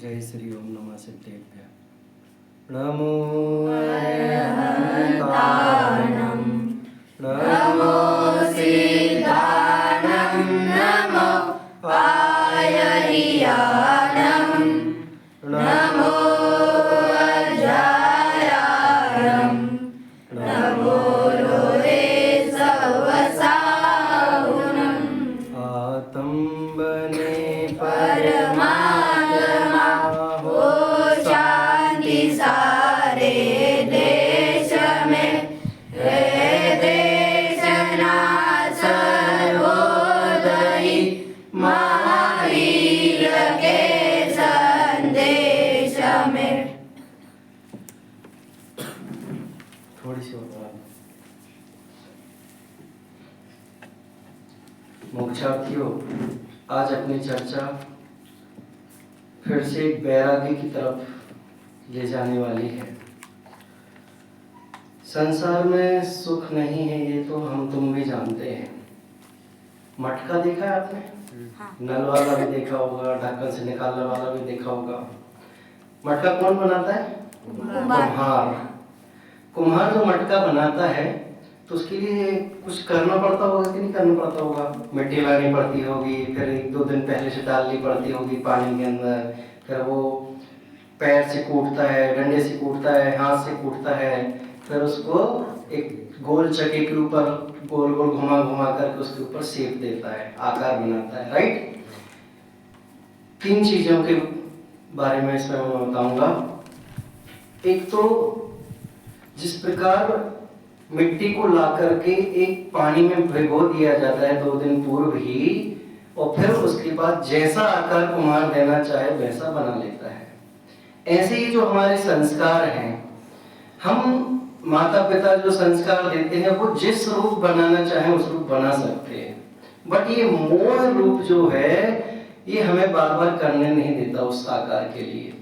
जय श्री ओम नमः सिद्धेभ्यः। नमो अरहन्तानं नमो सिद्धानं नमो पायरियानं नमो अजायानं नमो लोरे सवसाहुनं आतंबने परमात्मा हो शांति सारे देश में हे देशना सर्वोदयी महावीर के संदेश में। थोड़ी सी और मोक्षार्थियों, आज अपनी चर्चा फिर से एक वैराग्य की तरफ ले जाने वाली है। संसार में सुख नहीं है, ये तो हम तुम भी जानते हैं। मटका देखा है आपने? नल वाला भी देखा होगा, ढक्कन से निकालने वाला भी देखा होगा। मटका कौन बनाता है? कुम्हार। कुम्हार जो मटका बनाता है तो उसके लिए कुछ करना पड़ता होगा कि नहीं करना पड़ता होगा? मिट्टी लानी पड़ती होगी, फिर 1-2 दिन पहले से डालनी पड़ती होगी पानी के अंदर, फिर वो पैर से कूटता है, डंडे से कूटता है, हाथ से कूटता है, फिर उसको एक गोल चक्के के ऊपर गोल गोल घुमा घुमा करके उसके ऊपर शेप देता है, आकार बनाता है, राइट? 3 चीजों के बारे में इसमें मैं बताऊंगा। एक तो जिस प्रकार मिट्टी को ला करके एक पानी में भिगो दिया जाता है 2 दिन पूर्व ही, और फिर उसके बाद जैसा आकार कुम्हार देना चाहे वैसा बना लेता है। ऐसे ही जो हमारे संस्कार हैं, हम माता पिता जो संस्कार देते हैं वो जिस रूप बनाना चाहे उस रूप बना सकते हैं, बट ये मूल रूप जो है ये हमें बार बार करने नहीं देता उस आकार के लिए।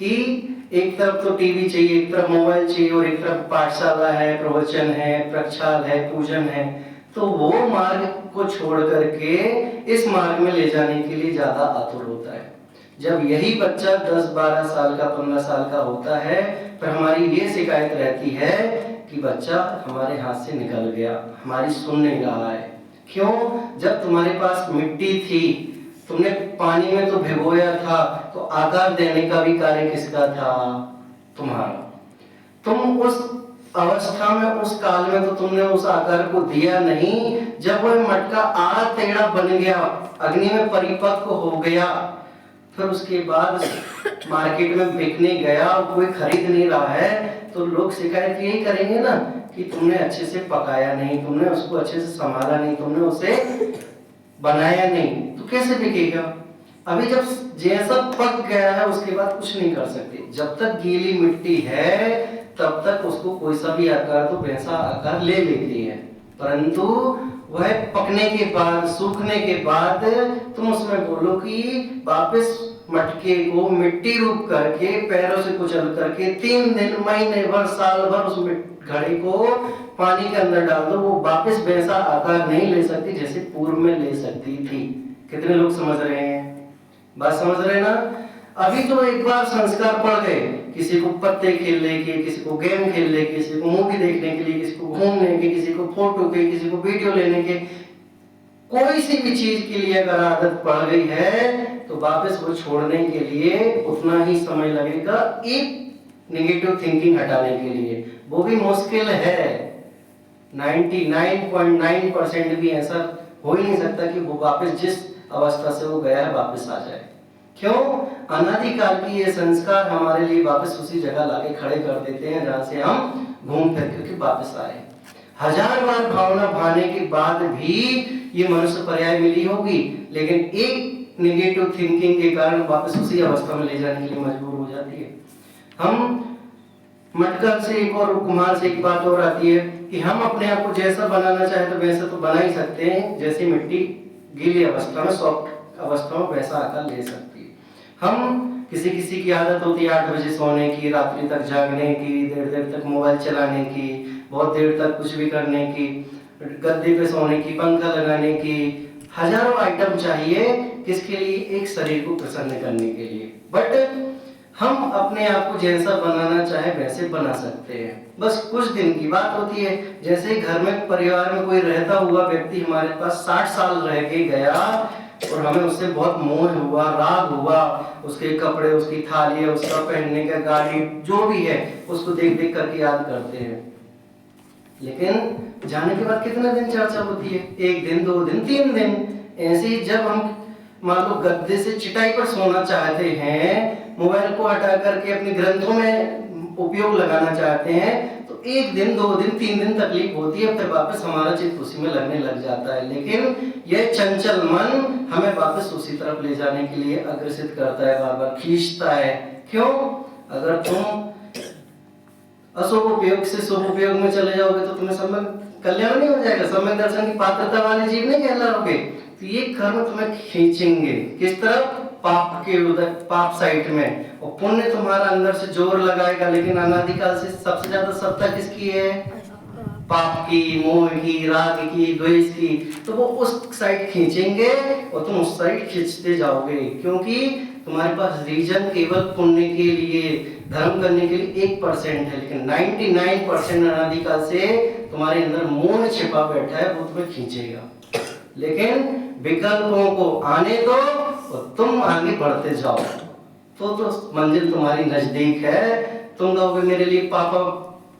कि एक तरफ तो टीवी चाहिए, एक तरफ मोबाइल चाहिए, और एक तरफ पाठशाला है, प्रवचन है, प्रक्षाल है, पूजन है, तो वो मार्ग को छोड़ करके इस मार्ग में ले जाने के लिए ज्यादा आतुर होता है। जब यही बच्चा 10-12 साल का, 15 साल का होता है, फिर हमारी ये शिकायत रहती है कि बच्चा हमारे हाथ से निकल गया, हमारी सुन नहीं रहा है। क्यों? जब तुम्हारे पास मिट्टी थी, तुमने पानी में तो भिगोया था, तो आकार देने का भी कार्य किसका था? तुम्हारा। तुम उस अवस्था में, उस काल में तो तुमने उस आकार को दिया नहीं। जब वह मटका आड़ा टेढ़ा बन गया, अग्नि में परिपक्व हो गया, फिर उसके बाद मार्केट में बिकने गया और कोई खरीद नहीं रहा है, तो लोग शिकायत यही करेंगे ना कि तुमने अच्छे से पकाया नहीं, तुमने उसको अच्छे से संभाला नहीं, तुमने उसे बनाया नहीं, तो कैसे बिकेगा? अभी जब जैसा पक गया है उसके बाद कुछ नहीं कर सकते। जब तक गीली मिट्टी है तब तक उसको कोई सा भी आकार तो वैसा आकार ले लेती है, परंतु वह पकने के बाद, सूखने के बाद तुम उसमें बोलो कि वापस मटके को मिट्टी रूप करके, पैरों से कुचल करके 3 दिन, महीने भर, साल भर उस घड़े को पानी के अंदर डाल दो, वो वापस वैसा आकार नहीं ले सकती जैसे पूर्व में ले सकती थी। कितने लोग समझ रहे हैं? बात समझ रहे हैं ना? अभी तो एक बार संस्कार पड़ गए, किसी को पत्ते खेलने के, किसी को गेम खेलने के, किसी को मूवी देखने के लिए, किसी को घूमने के, किसी को फोटो के, किसी को वीडियो लेने के, कोई सी भी चीज के लिए अगर आदत पड़ गई है तो वापस वो छोड़ने के लिए उतना ही समय लगेगा एक नेगेटिव थिंकिंग हटाने के लिए। वो भी मुश्किल है। 99.9% भी ऐसा हो ही नहीं सकता कि वो वापस जिस अवस्था से वो गया है वापस आ जाए। क्यों? अनादिकाल की ये संस्कार हमारे लिए वापस उसी जगह लाके खड़े कर देते हैं जहां से हम घूम फिर के वापस आए। 1000 बार भावना भाने के बाद भी ये मनुष्य पर्याय मिली होगी, लेकिन एक नेगेटिव थिंकिंग के कारण वापस उसी अवस्था में ले जाने के लिए मजबूर हो जाती है। हम मटका से एक और कुम्हार से एक बात और आती है कि हम अपने आप को जैसा बनाना चाहे तो वैसा तो बना ही सकते हैं, जैसी मिट्टी गीली अवस्था में, सॉफ्ट अवस्था में वैसा आकार ले सकती है। हम किसी किसी की आदत होती है 8 बजे सोने की, रात्रि तक जागने की, देर देर तक मोबाइल चलाने की, बहुत देर तक कुछ भी करने की, गद्दे पे सोने की, पंखा लगाने की, हजारों आइटम चाहिए किसके लिए? एक शरीर को प्रसन्न करने के लिए। बट हम अपने आप को जैसा बनाना चाहे वैसे बना सकते हैं, बस कुछ दिन की बात होती है। जैसे घर में परिवार में कोई रहता हुआ व्यक्ति हमारे पास 60 साल रह के गया और हमें उससे बहुत मोह हुआ, राग हुआ, उसके कपड़े, उसकी थाली, उसका पहनने का, गाड़ी, जो भी है उसको देख देख करके याद करते हैं। लेकिन जाने के बाद कितने दिन चर्चा होती है? 1 दिन, 2 दिन, 3 दिन। ऐसे ही जब हम मान लो गद्दे से चिटाई पर सोना चाहते हैं, मोबाइल को हटा करके अपने ग्रंथों में उपयोग लगाना चाहते हैं, तो 1 दिन, 2 दिन, 3 दिन तकलीफ होती है, फिर वापस हमारा चित्त उसी में लगने लग जाता है। लेकिन यह चंचल मन हमें वापस उसी तरफ ले जाने के लिए अग्रसित करता है, बार बार खींचता है। क्यों? अगर तुम अशुभ उपयोग से शुभ उपयोग में चले जाओगे तो तुम्हें सम्यक कल्याण नहीं हो जाएगा, सम्यक दर्शन की पात्रता वाले जीव नहीं कहलाओगे। तो ये कर्म तुम्हें खींचेंगे किस तरफ? पाप के उधर, पाप साइड में। और पुण्य तुम्हारा अंदर से जोर लगाएगा, लेकिन अनादिकाल से सबसे ज्यादा सत्ता किसकी है? पाप की, मोह की, राग की, द्वेष की। तो वो उस साइड खींचेंगे और तुम उस साइड खींचते जाओगे, क्योंकि तुम्हारे पास रीजन केवल पुण्य के लिए, धर्म करने के लिए 1% है, लेकिन 99% अनादिकाल से तुम्हारे अंदर मोह छिपा बैठा है, वो तुम्हें खींचेगा। लेकिन विकल्पों को आने दो और तुम आगे बढ़ते जाओ, तो मंजिल तुम्हारी नजदीक है। तुम कहोगे मेरे लिए पापा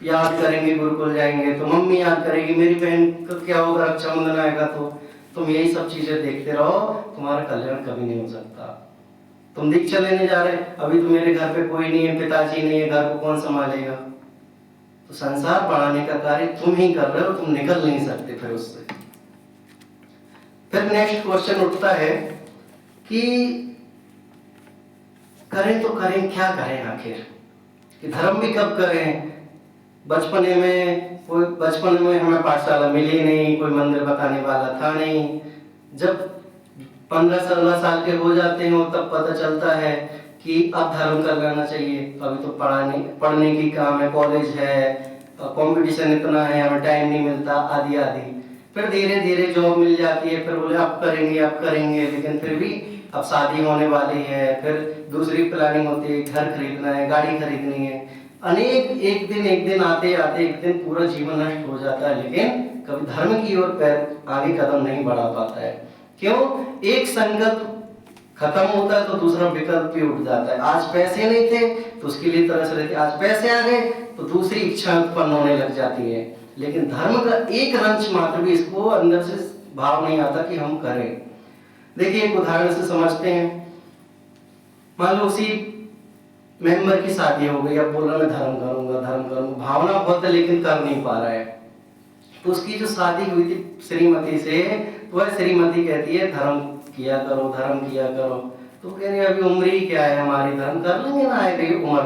याद करेंगे, गुरुकुल जाएंगे, तो मम्मी याद करेगी, मेरी बहन का क्या होगा, रक्षाबंधन आएगा, तो तुम यही सब चीजें देखते रहो, तुम्हारा कल्याण कभी नहीं हो सकता। तुम दीक्षा लेने जा रहे, अभी तो मेरे घर पे कोई नहीं है, पिताजी नहीं है, घर को कौन संभालेगा? तो संसार बढ़ाने का कार्य तुम ही कर रहे हो, तुम निकल नहीं सकते फिर उससे। फिर नेक्स्ट क्वेश्चन उठता है कि करें तो करें, क्या करें आखिर? कि धर्म भी कब करें? बचपन में हमें पाठशाला मिली नहीं, कोई मंदिर बताने वाला था नहीं। जब 15-16 साल के हो जाते हैं तब पता चलता है कि अब धर्म कर लेना चाहिए। अभी तो पढ़ने की काम है, कॉलेज है, कंपटीशन इतना है, हमें टाइम नहीं मिलता, आदि आदि। फिर धीरे धीरे जॉब मिल जाती है, फिर बोले अब करेंगे, लेकिन फिर भी अब शादी होने वाली है, फिर दूसरी प्लानिंग होती है, घर खरीदना है, गाड़ी खरीदनी है, अनेक एक दिन आते आते एक दिन पूरा जीवन नष्ट हो जाता है, लेकिन कभी धर्म की ओर पैर आगे कदम नहीं बढ़ा पाता है। क्यों? एक संकल्प खत्म होता है तो दूसरा विकल्प भी उठ जाता है। आज पैसे नहीं थे तो उसके लिए तरस रहे थे, आज पैसे आ गए तो दूसरी इच्छा उत्पन्न होने लग जाती है, लेकिन धर्म का एक रंच मात्र भी इसको अंदर से भाव नहीं आता कि हम करें। देखिए एक उदाहरण से समझते हैं। मान लो उसी मेंबर की शादी हो गई, अब बोल रहा मैं धर्म करूंगा, भावना बहुत है लेकिन कर नहीं पा रहा है। तो उसकी जो शादी हुई थी श्रीमती से, तो वह श्रीमती कहती है धर्म किया करो। तो कह रही अभी उम्र ही क्या है हमारी, धर्म कर लेंगे ना, आए उम्र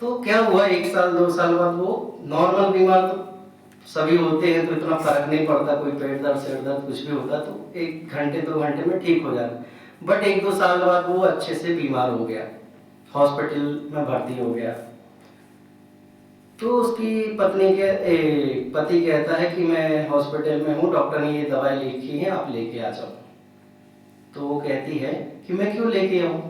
तो क्या हुआ, 1 साल 2 साल बाद वो नॉर्मल बीमार तो सभी होते हैं, तो इतना फर्क नहीं पड़ता, कोई पेट दर्द, सिर दर्द कुछ भी होता तो 1 घंटे 2 घंटे में ठीक हो जाता। बट 1-2 साल बाद वो अच्छे से बीमार हो गया, हॉस्पिटल में भर्ती हो गया। तो उसकी पति कहता है कि मैं हॉस्पिटल में हूँ, डॉक्टर ने ये दवाई लिखी है, आप लेके आ जाओ। तो वो कहती है कि मैं क्यों लेके आऊं,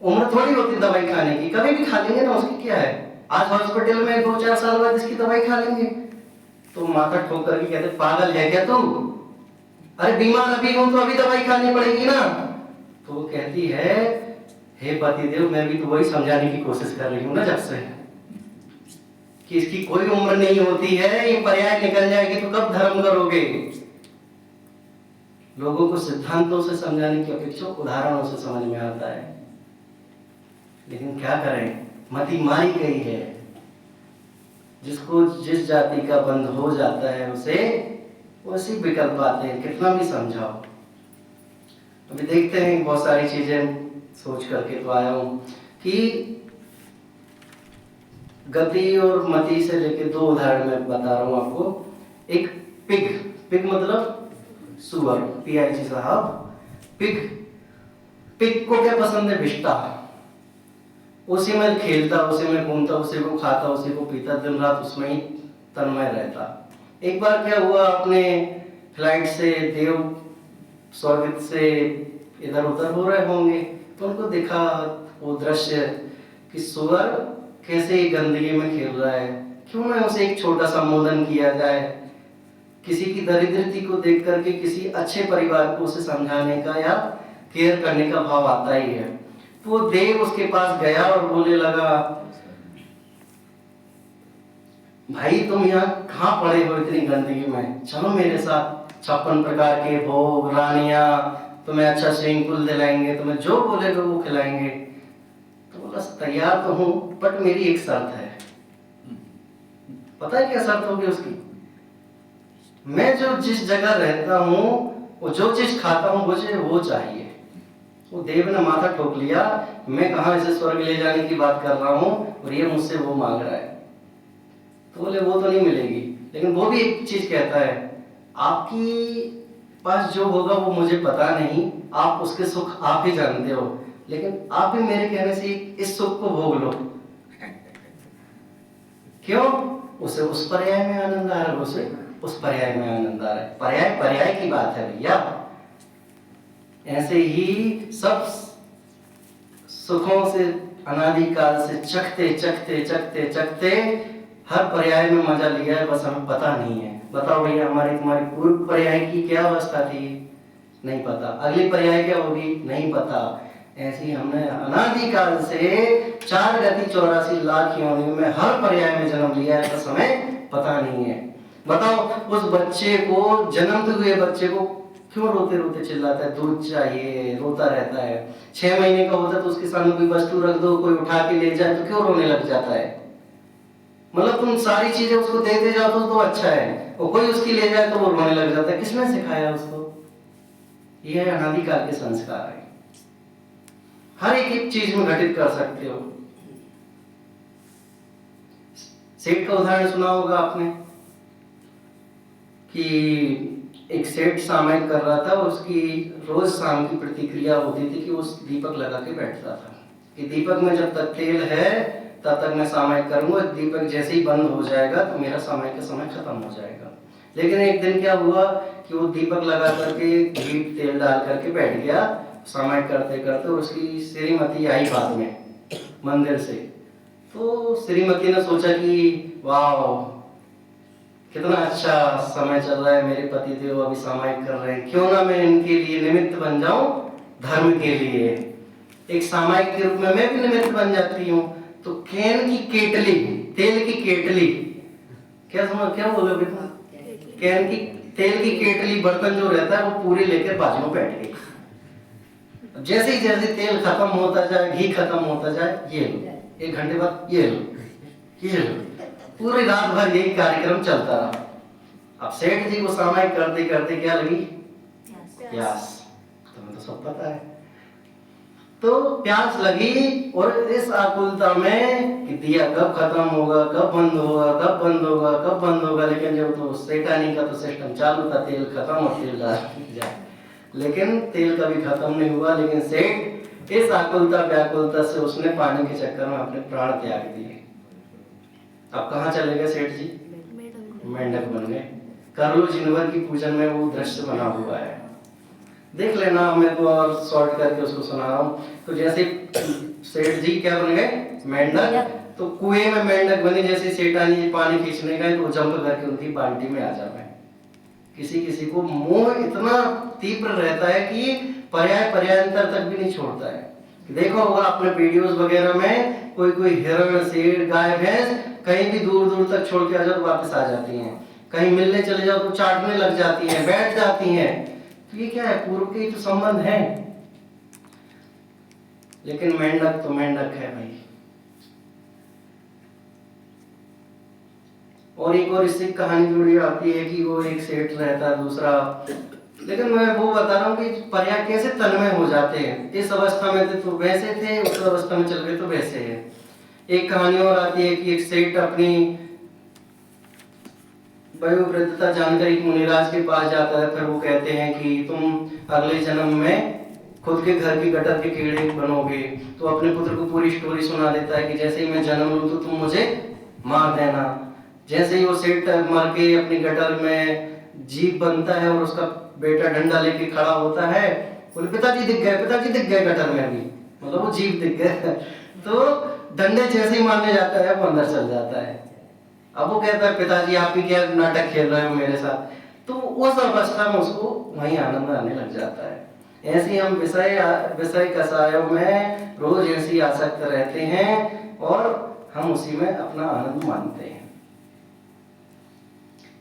उम्र थोड़ी होती दवाई खाने की, कभी भी खा लेंगे ना, उसकी क्या है, आज हॉस्पिटल में 2-4 साल बाद इसकी दवाई खा लेंगे। तो माथा ठोक करके कहते पागल है क्या तू, अरे बीमार अभी हूं तो अभी दवाई खानी पड़ेगी ना। तो वो कहती है हे पतिदेव, मैं भी तो वही समझाने की कोशिश कर रही हूँ ना जब से, कि इसकी कोई उम्र नहीं होती है, ये पर्याय निकल जाएगी तो कब धर्म करोगे। लोगों को सिद्धांतों से समझाने की अपेक्षा उदाहरणों से समझ में आता है, लेकिन क्या करें, मति मारी गई है। जिसको जिस जाति का बंध हो जाता है उसे वैसी विकल्प आते हैं, कितना भी समझाओ। अभी देखते हैं, बहुत सारी चीजें सोच करके तो आया हूं कि गति और मति से लेके 2 उदाहरण मैं बता रहा हूं आपको। एक पिग मतलब सुअर, PIG साहब, पिग को क्या पसंद है, विष्टा, उसी में खेलता, उसी में घूमता, उसी को खाता, उसी को पीता, दिन रात उसमें ही तन्मय रहता। एक बार क्या हुआ, अपने फ्लाइट से देव स्वर्ग से इधर उधर हो रहे होंगे, तो तो उनको देखा वो दृश्य कि सुअर कैसे गंदगी में खेल रहा है, क्यों ना उसे एक छोटा सा मोदन किया जाए। किसी की दरिद्रता को देख करके किसी अच्छे परिवार को उसे समझाने का या केयर करने का भाव आता ही है। तो वो देव उसके पास गया और बोलने लगा, भाई तुम यहाँ कहाँ पड़े हो इतनी गंदगी में, चलो मेरे साथ, 56 प्रकार के भोग, रानियां, तुम्हें अच्छा स्विमिंग पूल दिलाएंगे, तुम्हें जो बोलेगा वो खिलाएंगे। तो बोला तैयार तो हूँ, बट मेरी एक शर्त है। पता है क्या शर्त होगी उसकी? मैं जो जिस जगह रहता हूँ, वो जो चीज खाता हूँ, मुझे वो चाहिए। वो देव ने माथा ठोक लिया, मैं कहाँ इसे स्वर्ग ले जाने की बात कर रहा हूँ और ये मुझसे वो मांग रहा है। तो बोले वो तो नहीं मिलेगी, लेकिन वो भी एक चीज कहता है, आपकी पास जो होगा वो मुझे पता नहीं, आप उसके सुख आप ही जानते हो, लेकिन आप भी मेरे कहने से इस सुख को भोग लो। क्यों? उसे उस पर्याय में आनंद आ रहा है, उसे उस पर्याय में आनंद आ रहा है। पर्याय पर्याय की बात है भैया। ऐसे ही सब सुखों से अनादिकाल से चखते चखते चखते चखते हर पर्याय में मजा लिया है, बस हमें पता नहीं है। बताओ भैया, तुम्हारी पूर्व पर्याय की क्या अवस्था थी? नहीं पता। अगली पर्याय क्या होगी? नहीं पता। ऐसे ही हमने अनादिकाल से 4 गति 84 लाख योनियों में हर पर्याय में जन्म लिया है, बस हमें पता नहीं है। बताओ, उस बच्चे को, जन्मते हुए बच्चे को क्यों रोते रोते चिल्लाता है, दूध चाहिए, रोता रहता है। 6 महीने का होता है तो उसके सामने कोई वस्तु रख दो, कोई उठा के ले जाए तो क्यों रोने लग जाता है? मतलब तुम सारी चीजें उसको देते जाओ तो अच्छा है, और कोई उसकी ले जाए तो वो रोने लग जाता है। किसने सिखाया उसको? ये अनादिकाल के संस्कार है। हर एक चीज में घटित कर सकते हो। सेठ का उदाहरण सुना होगा आपने कि एक सेठ सामायिक कर रहा था, उसकी रोज शाम की प्रतिक्रिया होती थी कि वो दीपक लगा के बैठता था कि दीपक में जब तक तेल है तब तक मैं सामायिक करूंगा, दीपक जैसे ही बंद हो जाएगा तो मेरा सामायिक का समय खत्म हो जाएगा। लेकिन एक दिन क्या हुआ कि वो दीपक लगा करके घी तेल डाल करके बैठ गया सामायिक करते करते, और उसकी श्रीमती आई बाद में मंदिर से। तो श्रीमती ने सोचा कि वाह कितना अच्छा समय चल रहा है, मेरे पति देव अभी सामायिक कर रहे हैं, क्यों ना मैं इनके लिए निमित्त बन जाऊं धर्म के लिए। एक सामायिक के रूप में मैं भी निमित्त बन जाती हूँ। तो कैन की केटली, तेल की केटली, क्या बोलो बेटा? कैन की तेल की केटली बर्तन जो रहता है वो पूरी लेकर बाजू में बैठ गई। जैसे ही तेल खत्म होता जाए, घी खत्म होता जाए, ये लो, 1 घंटे बाद ये लो, पूरी रात भर यही कार्यक्रम चलता रहा। अब सेठ जी को सामायिक करते करते क्या लगी? प्यास। तुम्हें तो सब पता है। तो प्यास लगी, और इस आकुलता में कि दिया कब खत्म होगा, कब बंद होगा, कब बंद होगा, कब बंद होगा। लेकिन जब तो सेठानी का तो सिस्टम चालू था, तेल खत्म और तेल जाए, लेकिन तेल कभी खत्म नहीं हुआ। लेकिन सेठ इस आकुलता व्याकुलता से उसने पानी के चक्कर में अपने प्राण त्याग दिए। अब कहाँ चले गए सेठ जी? मेंढक बन गए। करलो जिनवर की पूजन में वो दृश्य बना हुआ है, देख लेना। मैं तो और शॉर्ट करके उसको सुना रहा हूँ। तो जैसे सेठ जी क्या बन गए? मेंढक। तो कुएं में मेंढक बने, जैसे सेठानी जी पानी खींचने गए तो जंप करके उनकी बाल्टी में आ जाए। किसी किसी को मोह इतना तीव्र रहता है कि पर्याय पर्यायांतर तक भी नहीं छोड़ता है। देखो होगा आपने वीडियोस वगैरह में, कोई हिरण, शेर, गाय, भैंस कहीं भी दूर दूर तक छोड़ के आ जाओ तो वापस आ जाती हैं। कहीं मिलने चले जाओ तो चाटने लग जाती हैं, बैठ जाती हैं। तो ये क्या है? पूर्व के तो संबंध है। लेकिन मेंढक तो मेंढक है भाई। और एक और इससे कहानी जुड़ी आती है कि वो एक सेठ रहता है, दूसरा। लेकिन मैं वो बता रहा हूँ कि पर्याय कैसे तन्मय हो जाते हैं। इस अवस्था में थे तो वैसे थे, उस अवस्था में चल गए तो वैसे है। एक कहानी और आती है कि एक सेठ अपनी वयोवृद्धता जानकर एक मुनिराज के पास जाता है। फिर वो कहते हैं कि तुम अगले जन्म में खुद के घर की गटर के कीड़े बनोगे। तो अपने पुत्र को पूरी स्टोरी सुना देता है कि जैसे ही मैं जन्म लूं तो तुम मुझे मार देना। जैसे ही वो सेठ मर के अपनी गटर में जीव बनता है और उसका बेटा डंडा लेके खड़ा होता है, बोले पिताजी दिख गए गटर में। अभी मतलब वो जीव दिख गया तो डंडे जैसे ही मारने जाता है वो अंदर चल जाता है। अब वो कहता है पिताजी आप ही क्या नाटक खेल रहे हो मेरे साथ, तो उस अवस्था में उसको वहीं आनंद आने लग जाता है। ऐसे ही हम विषय कसायों में रोज ऐसे ही आसक्त रहते हैं और हम उसी में अपना आनंद मानते हैं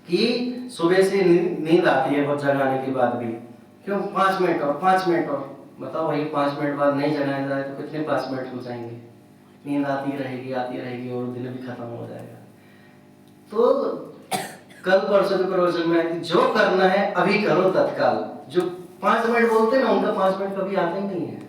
कि सुबह से नींद आती है बहुत जगाने के बाद भी, क्यों 5 मिनट और 5 मिनट और, बताओ भाई 5 मिनट बाद नहीं जगाया जाए तो कितने 5 मिनट हो जाएंगे, नींद आती रहेगी और दिन भी खत्म हो जाएगा। तो कल परसों के प्रवचन में जो करना है अभी करो तत्काल। जो 5 मिनट बोलते हैं ना उनका 5 मिनट कभी आते ही नहीं है।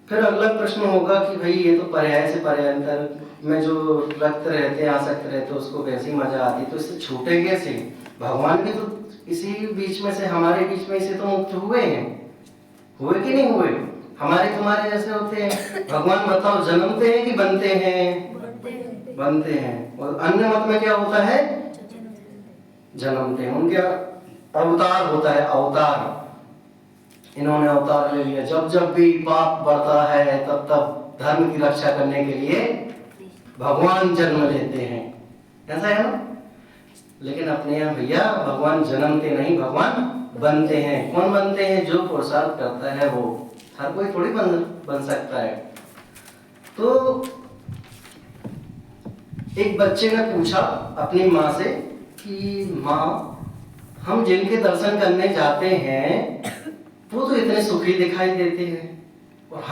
फिर अगला प्रश्न होगा कि भाई ये तो पर्याय से पर्यायांतर में जो रक्त रहते हैं आसक्त रहते हैं उसको वैसी मजा आती, तो इससे छूटे कैसे? भगवान भी तो इसी बीच में से हमारे बीच में से तो मुक्त हुए हैं, हुए कि नहीं हुए? हमारे तुम्हारे जैसे होते हैं। भगवान बताओ जन्मते हैं कि बनते हैं? बनते हैं। और अन्य मत में क्या होता है? जन्मते हैं। उनके अवतार होता है, अवतार। इन्होंने अवतार ले लिया। जब जब भी पाप बढ़ता है तब तब धर्म की रक्षा करने के लिए भगवान जन्म लेते हैं, ऐसा है ना? लेकिन अपने यहाँ भैया भगवान जन्मते नहीं, भगवान बनते हैं। कौन बनते हैं? जो पुरुषार्थ करता है वो। हर कोई थोड़ी बन सकता है। तो एक बच्चे ने पूछा अपनी माँ से कि माँ हम जिनके दर्शन करने जाते हैं वो तो इतने सुखी दिखाई देते हैं और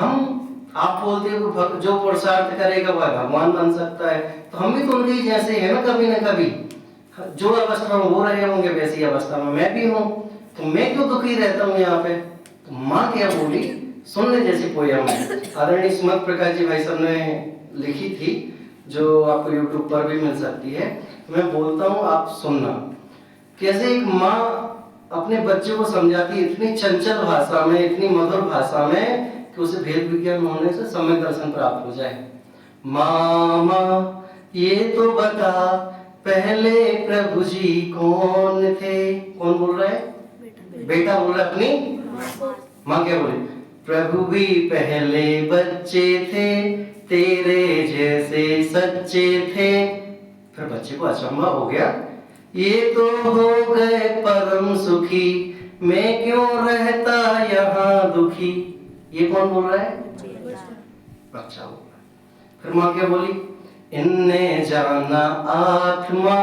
आप बोलते हो जो पुरुषार्थ करेगा वह भगवान बन सकता है, तो हम भी तो उनके जैसे हैं ना, कभी ना कभी जो अवस्था में वो रहे होंगे वैसी अवस्था में मैं भी हूँ, तो मैं क्यों दुखी रहता हूँ यहाँ पे? तो माँ क्या बोली, सुनने जैसी पोयम है, आदरणीय सुमंत प्रकाश जी भाई साहब ने लिखी थी, जो आपको YouTube पर भी मिल सकती है। मैं बोलता हूँ आप सुनना। कैसे एक माँ अपने बच्चे को समझाती है इतनी चंचल भाषा में, इतनी मधुर भाषा में कि उसे भेद विज्ञान होने से सम्यक दर्शन प्राप्त हो जाए। मामा ये तो बता पहले प्रभु जी कौन थे? कौन बोल रहा है? बेटा बोल रहा है अपनी माँ। क्या बोले? प्रभु भी पहले बच्चे थे, तेरे जैसे सच्चे थे। फिर बच्चे को अचंभा हो गया, ये तो हो गए परम सुखी, मैं क्यों रहता यहाँ दुखी। ये कौन बोल रहा है? बच्चा बोल रहा है। फिर माँ क्या बोली? इनने जाना आत्मा,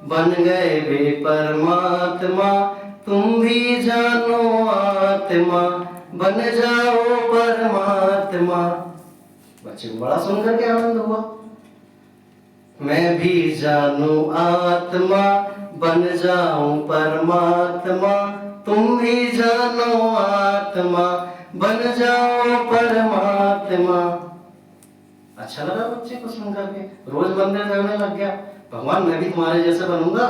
बन गए वे परमात्मा, तुम भी जानो आत्मा, बन जाओ परमात्मा। बच्चे को बड़ा सुनकर के आनंद हुआ। मैं भी जानू आत्मा, बन जाऊं परमात्मा, तुम भी जानो आत्मा, बन जाओ परमात्मा। अच्छा लगा बच्चे को सुनकर के, रोज मंदिर जाने लग गया। भगवान मैं भी तुम्हारे जैसे बनूंगा,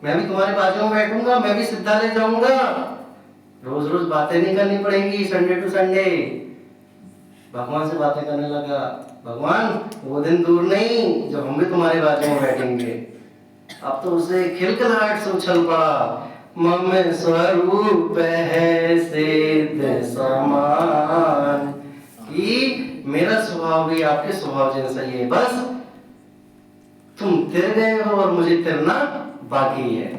मैं भी तुम्हारे बाजू में बैठूंगा, मैं भी सिद्धालय जाऊंगा। रोज रोज बातें नहीं करनी पड़ेगी, संडे टू संडे भगवान से बातें करने लगा। भगवान वो दिन दूर नहीं जब हम भी तुम्हारे बाजू में बैठेंगे। अब तो उसे खिलखिलाहट से उछल पड़ा, मम स्वरूप है सिद्ध समान, कि मेरा स्वभाव भी आपके स्वभाव जैसा ही है, बस तुम तिर गए हो और मुझे तिरना बाकी है।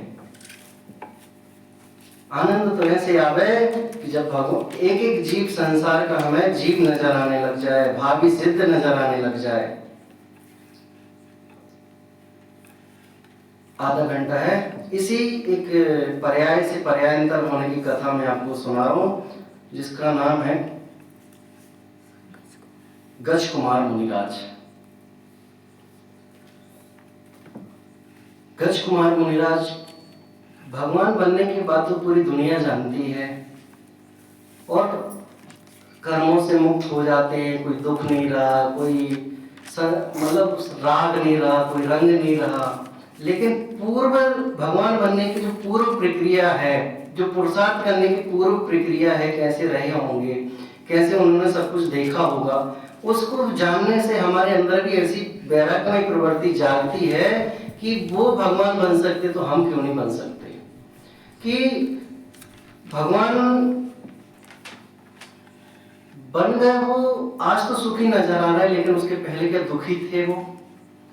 आनंद तो ऐसे आवे कि जब भगवान एक एक जीव संसार का हमें जीव नजर आने लग जाए, भावी सिद्ध नजर आने लग जाए। आधा घंटा है। इसी एक पर्याय से पर्यायांतर होने की कथा मैं आपको सुना रहा हूँ, जिसका नाम है गज कुमार मुनिराज। गज कुमार मुनिराज भगवान बनने की बात तो पूरी दुनिया जानती है और कर्मों से मुक्त हो जाते हैं। कोई दुख नहीं रहा, कोई मतलब राग नहीं रहा, कोई रंग नहीं रहा। लेकिन पूर्व भगवान बनने की जो पूर्व प्रक्रिया है, जो पुरुषार्थ करने की पूर्व प्रक्रिया है, कैसे रहे होंगे, कैसे उन्होंने सब कुछ देखा होगा, उसको जानने से हमारे अंदर भी ऐसी वैराग्यमय प्रवृत्ति जागती है कि वो भगवान बन सकते तो हम क्यों नहीं बन सकते। कि भगवान बन गए वो, आज तो सुखी नजर आ रहा है, लेकिन उसके पहले क्या दुखी थे वो।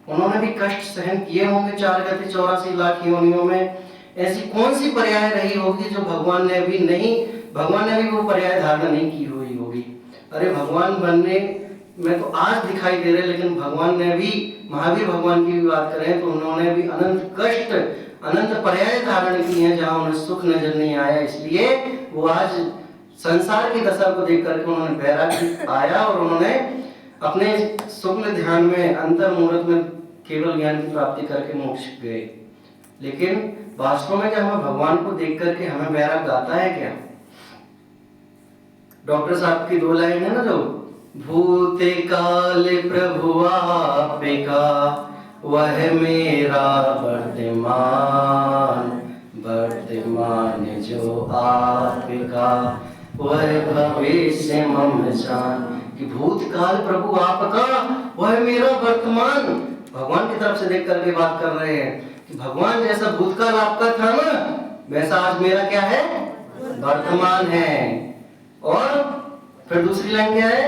उन्होंने भी कष्ट सहन किए होंगे 4 लाख योनियों में। ऐसी कौन सी पर्याय रही होगी जो भगवान ने भी वो पर्याय धारण नहीं की हुई होगी। अरे भगवान बनने में तो आज दिखाई दे रहे, लेकिन भगवान ने भी, महावीर भगवान की भी बात करें तो उन्होंने भी अनंत कष्ट, अनंत पर्याय धारण किए हैं जहां उन्हें सुख नजर नहीं आया। इसलिए वो आज संसार की दशा को देख करके उन्होंने वैराग्य आया और उन्होंने अपने शुक्ल ध्यान में, अंतर मुहूर्त में केवल ज्ञान की प्राप्ति करके मोक्ष गए। लेकिन वास्तव में क्या हमें भगवान को देख करके हमें वैराग्य आता है क्या? डॉक्टर साहब की 2 लाइन है ना, जो भूते काले प्रभु आपका, वह मेरा वर्तमान जो आपका, वह भविष्य मम जान। कि भूतकाल प्रभु आपका, वह मेरा वर्तमान। भगवान की तरफ से देख करके बात कर रहे हैं कि भगवान जैसा भूतकाल आपका था ना, वैसा आज मेरा क्या है? वर्तमान है। और फिर दूसरी लाइन क्या है?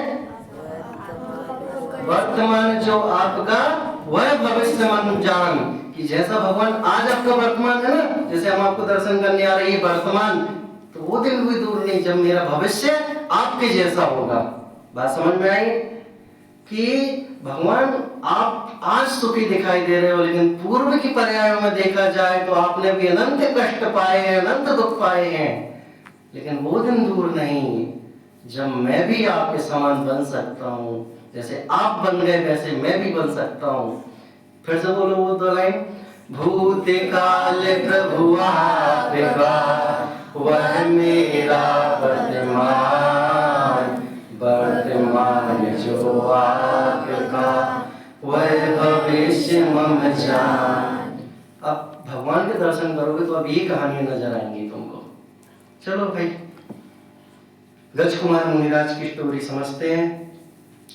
वर्तमान जो आपका, वह भविष्य मन जान। कि जैसा भगवान आज आपका वर्तमान है ना, जैसे हम आपको दर्शन करने आ रहे हैं वर्तमान, तो वो दिन भी दूर नहीं जब मेरा भविष्य आपके जैसा होगा। बात समझ में आई कि भगवान आप आज सुखी दिखाई दे रहे हो, लेकिन पूर्व की पर्यायों में देखा जाए तो आपने भी अनंत कष्ट पाए हैं, अनंत दुख पाए हैं। लेकिन वो दिन दूर नहीं जब मैं भी आपके समान बन सकता हूँ। जैसे आप बन गए वैसे मैं भी बन सकता हूँ। फिर से बोलो वो 2 लाइन। भूते काल प्रभु आपका, वह मेरा वर्तमान जो आपका, वह भविष्य मम जान। अब भगवान के दर्शन करोगे तो अब ये कहानी नजर आएंगी तुमको। चलो भाई, गज कुमार मुनिराज की स्टोरी समझते हैं।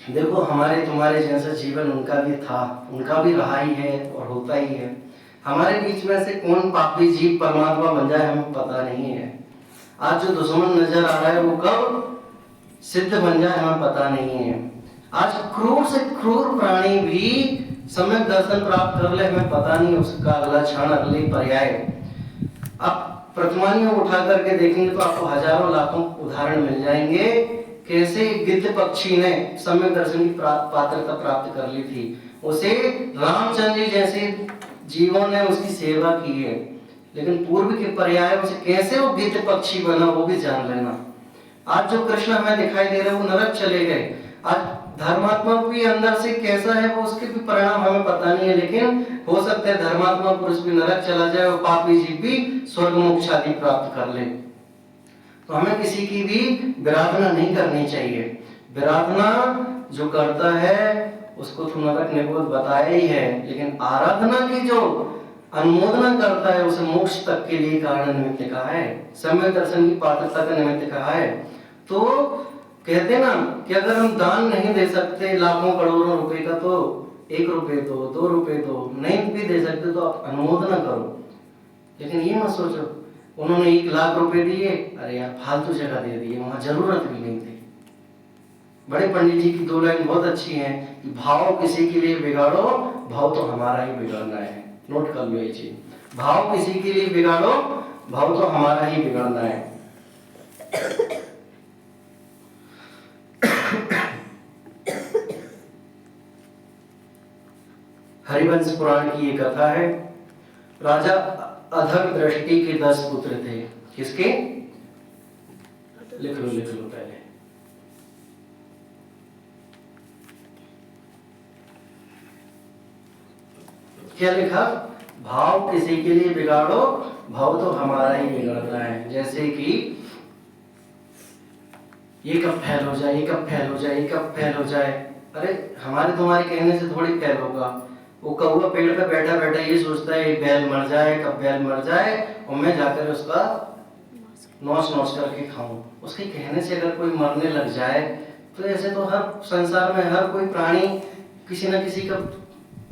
देखो, हमारे तुम्हारे जैसा जीवन उनका भी था, उनका भी रहा ही है और होता ही है। हमारे बीच में से कौन पापी जीव परमात्मा बन जाए हमें पता नहीं है। आज जो दुश्मन नजर आ रहा है वो कब सिद्ध बन जाए हमें पता नहीं है। आज क्रूर से क्रूर प्राणी भी सम्यक दर्शन प्राप्त कर ले हमें पता नहीं उसका अगला क्षण, अगले पर्याय। अब प्रतिमानियों उठा करके देखेंगे तो आपको हजारों लाखों उदाहरण मिल जाएंगे कैसे गिद्ध पक्षी ने सम्यक दर्शन की पात्रता प्राप्त कर ली थी। उसे रामचंद्र जी जैसे जीवों ने उसकी सेवा की है, लेकिन पूर्व के पर्याय से कैसे वो गिद्ध पक्षी बना वो भी जान लेना। आज जो कृष्ण हमें दिखाई दे रहे हैं वो नरक चले गए। आज धर्मात्मा भी अंदर से कैसा है वो उसके भी परिणाम हमें पता नहीं है, लेकिन हो सकता है धर्मात्मा पुरुष भी नरक चला जाए और पापी जीव भी स्वर्ग मोक्ष आदि प्राप्त कर ले। तो हमें किसी की भी विराधना नहीं करनी चाहिए। विराधना जो करता है उसको तो नरक निबोध बताया ही है, लेकिन आराधना की जो अनुमोदना करता है उसे मोक्ष तक के लिए कारण निमित्त कहा है, सम्यक दर्शन की पात्रता का निमित्त कहा है। तो कहते ना कि अगर हम दान नहीं दे सकते लाखों करोड़ों रुपए का तो 1 रुपए दो, 2 रुपए दो, नहीं भी दे सकते तो आप अनुमोदना करो। लेकिन ये मत सोचो उन्होंने 1 लाख रुपए दिए, अरे यार फालतू जगह दे दिए, वहां जरूरत भी नहीं थी। बड़े पंडित जी की 2 लाइन बहुत अच्छी हैं कि भाव किसी के लिए बिगाड़ो, भाव तो हमारा ही बिगड़ना है। नोट कर लो ये चीज, भाव किसी के लिए बिगाड़ो, भाव तो हमारा ही बिगड़ना है। हरिवंश पुराण की ये कथा है। राजा अधर दृष्टि के 10 पुत्र थे। किसके? लिख लो पहले। क्या लिखा? भाव किसी के लिए बिगाड़ो, भाव तो हमारा ही बिगड़ना है। जैसे कि ये कब फैल हो जाए, ये कब फैल हो जाए, ये कब फैल हो जाए। अरे हमारे तुम्हारे कहने से थोड़ी फैल होगा। वो कौवा पेड़ पे बैठा बैठा ये सोचता है बैल मर जाए, कब बैल मर जाए और मैं जाकर उसका नौच नौच करके खाऊं। उसके कहने से अगर कोई मरने लग जाए तो ऐसे तो हर संसार में हर कोई प्राणी किसी न किसी का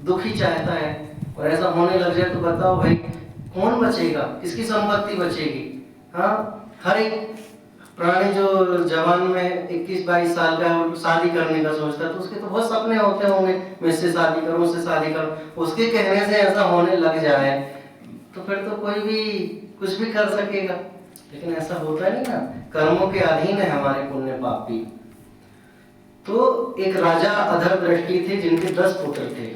दुख ही चाहता है, और ऐसा होने लग जाए तो बताओ भाई कौन बचेगा, किसकी संपत्ति बचेगी? हाँ, हर एक पुराने जो जवान में 21-22 साल का है, शादी करने का सोचता है तो उसके तो बहुत सपने होते होंगे, मैं इससे शादी करूं, उससे शादी करूं, उसके कहने से ऐसा होने लग जाए तो फिर तो कोई भी कुछ भी कर सकेगा। लेकिन ऐसा होता नहीं ना, कर्मों के अधीन है हमारे पुण्य पाप भी। तो एक राजा अधर दृष्टि थे जिनके 10 पुत्र थे।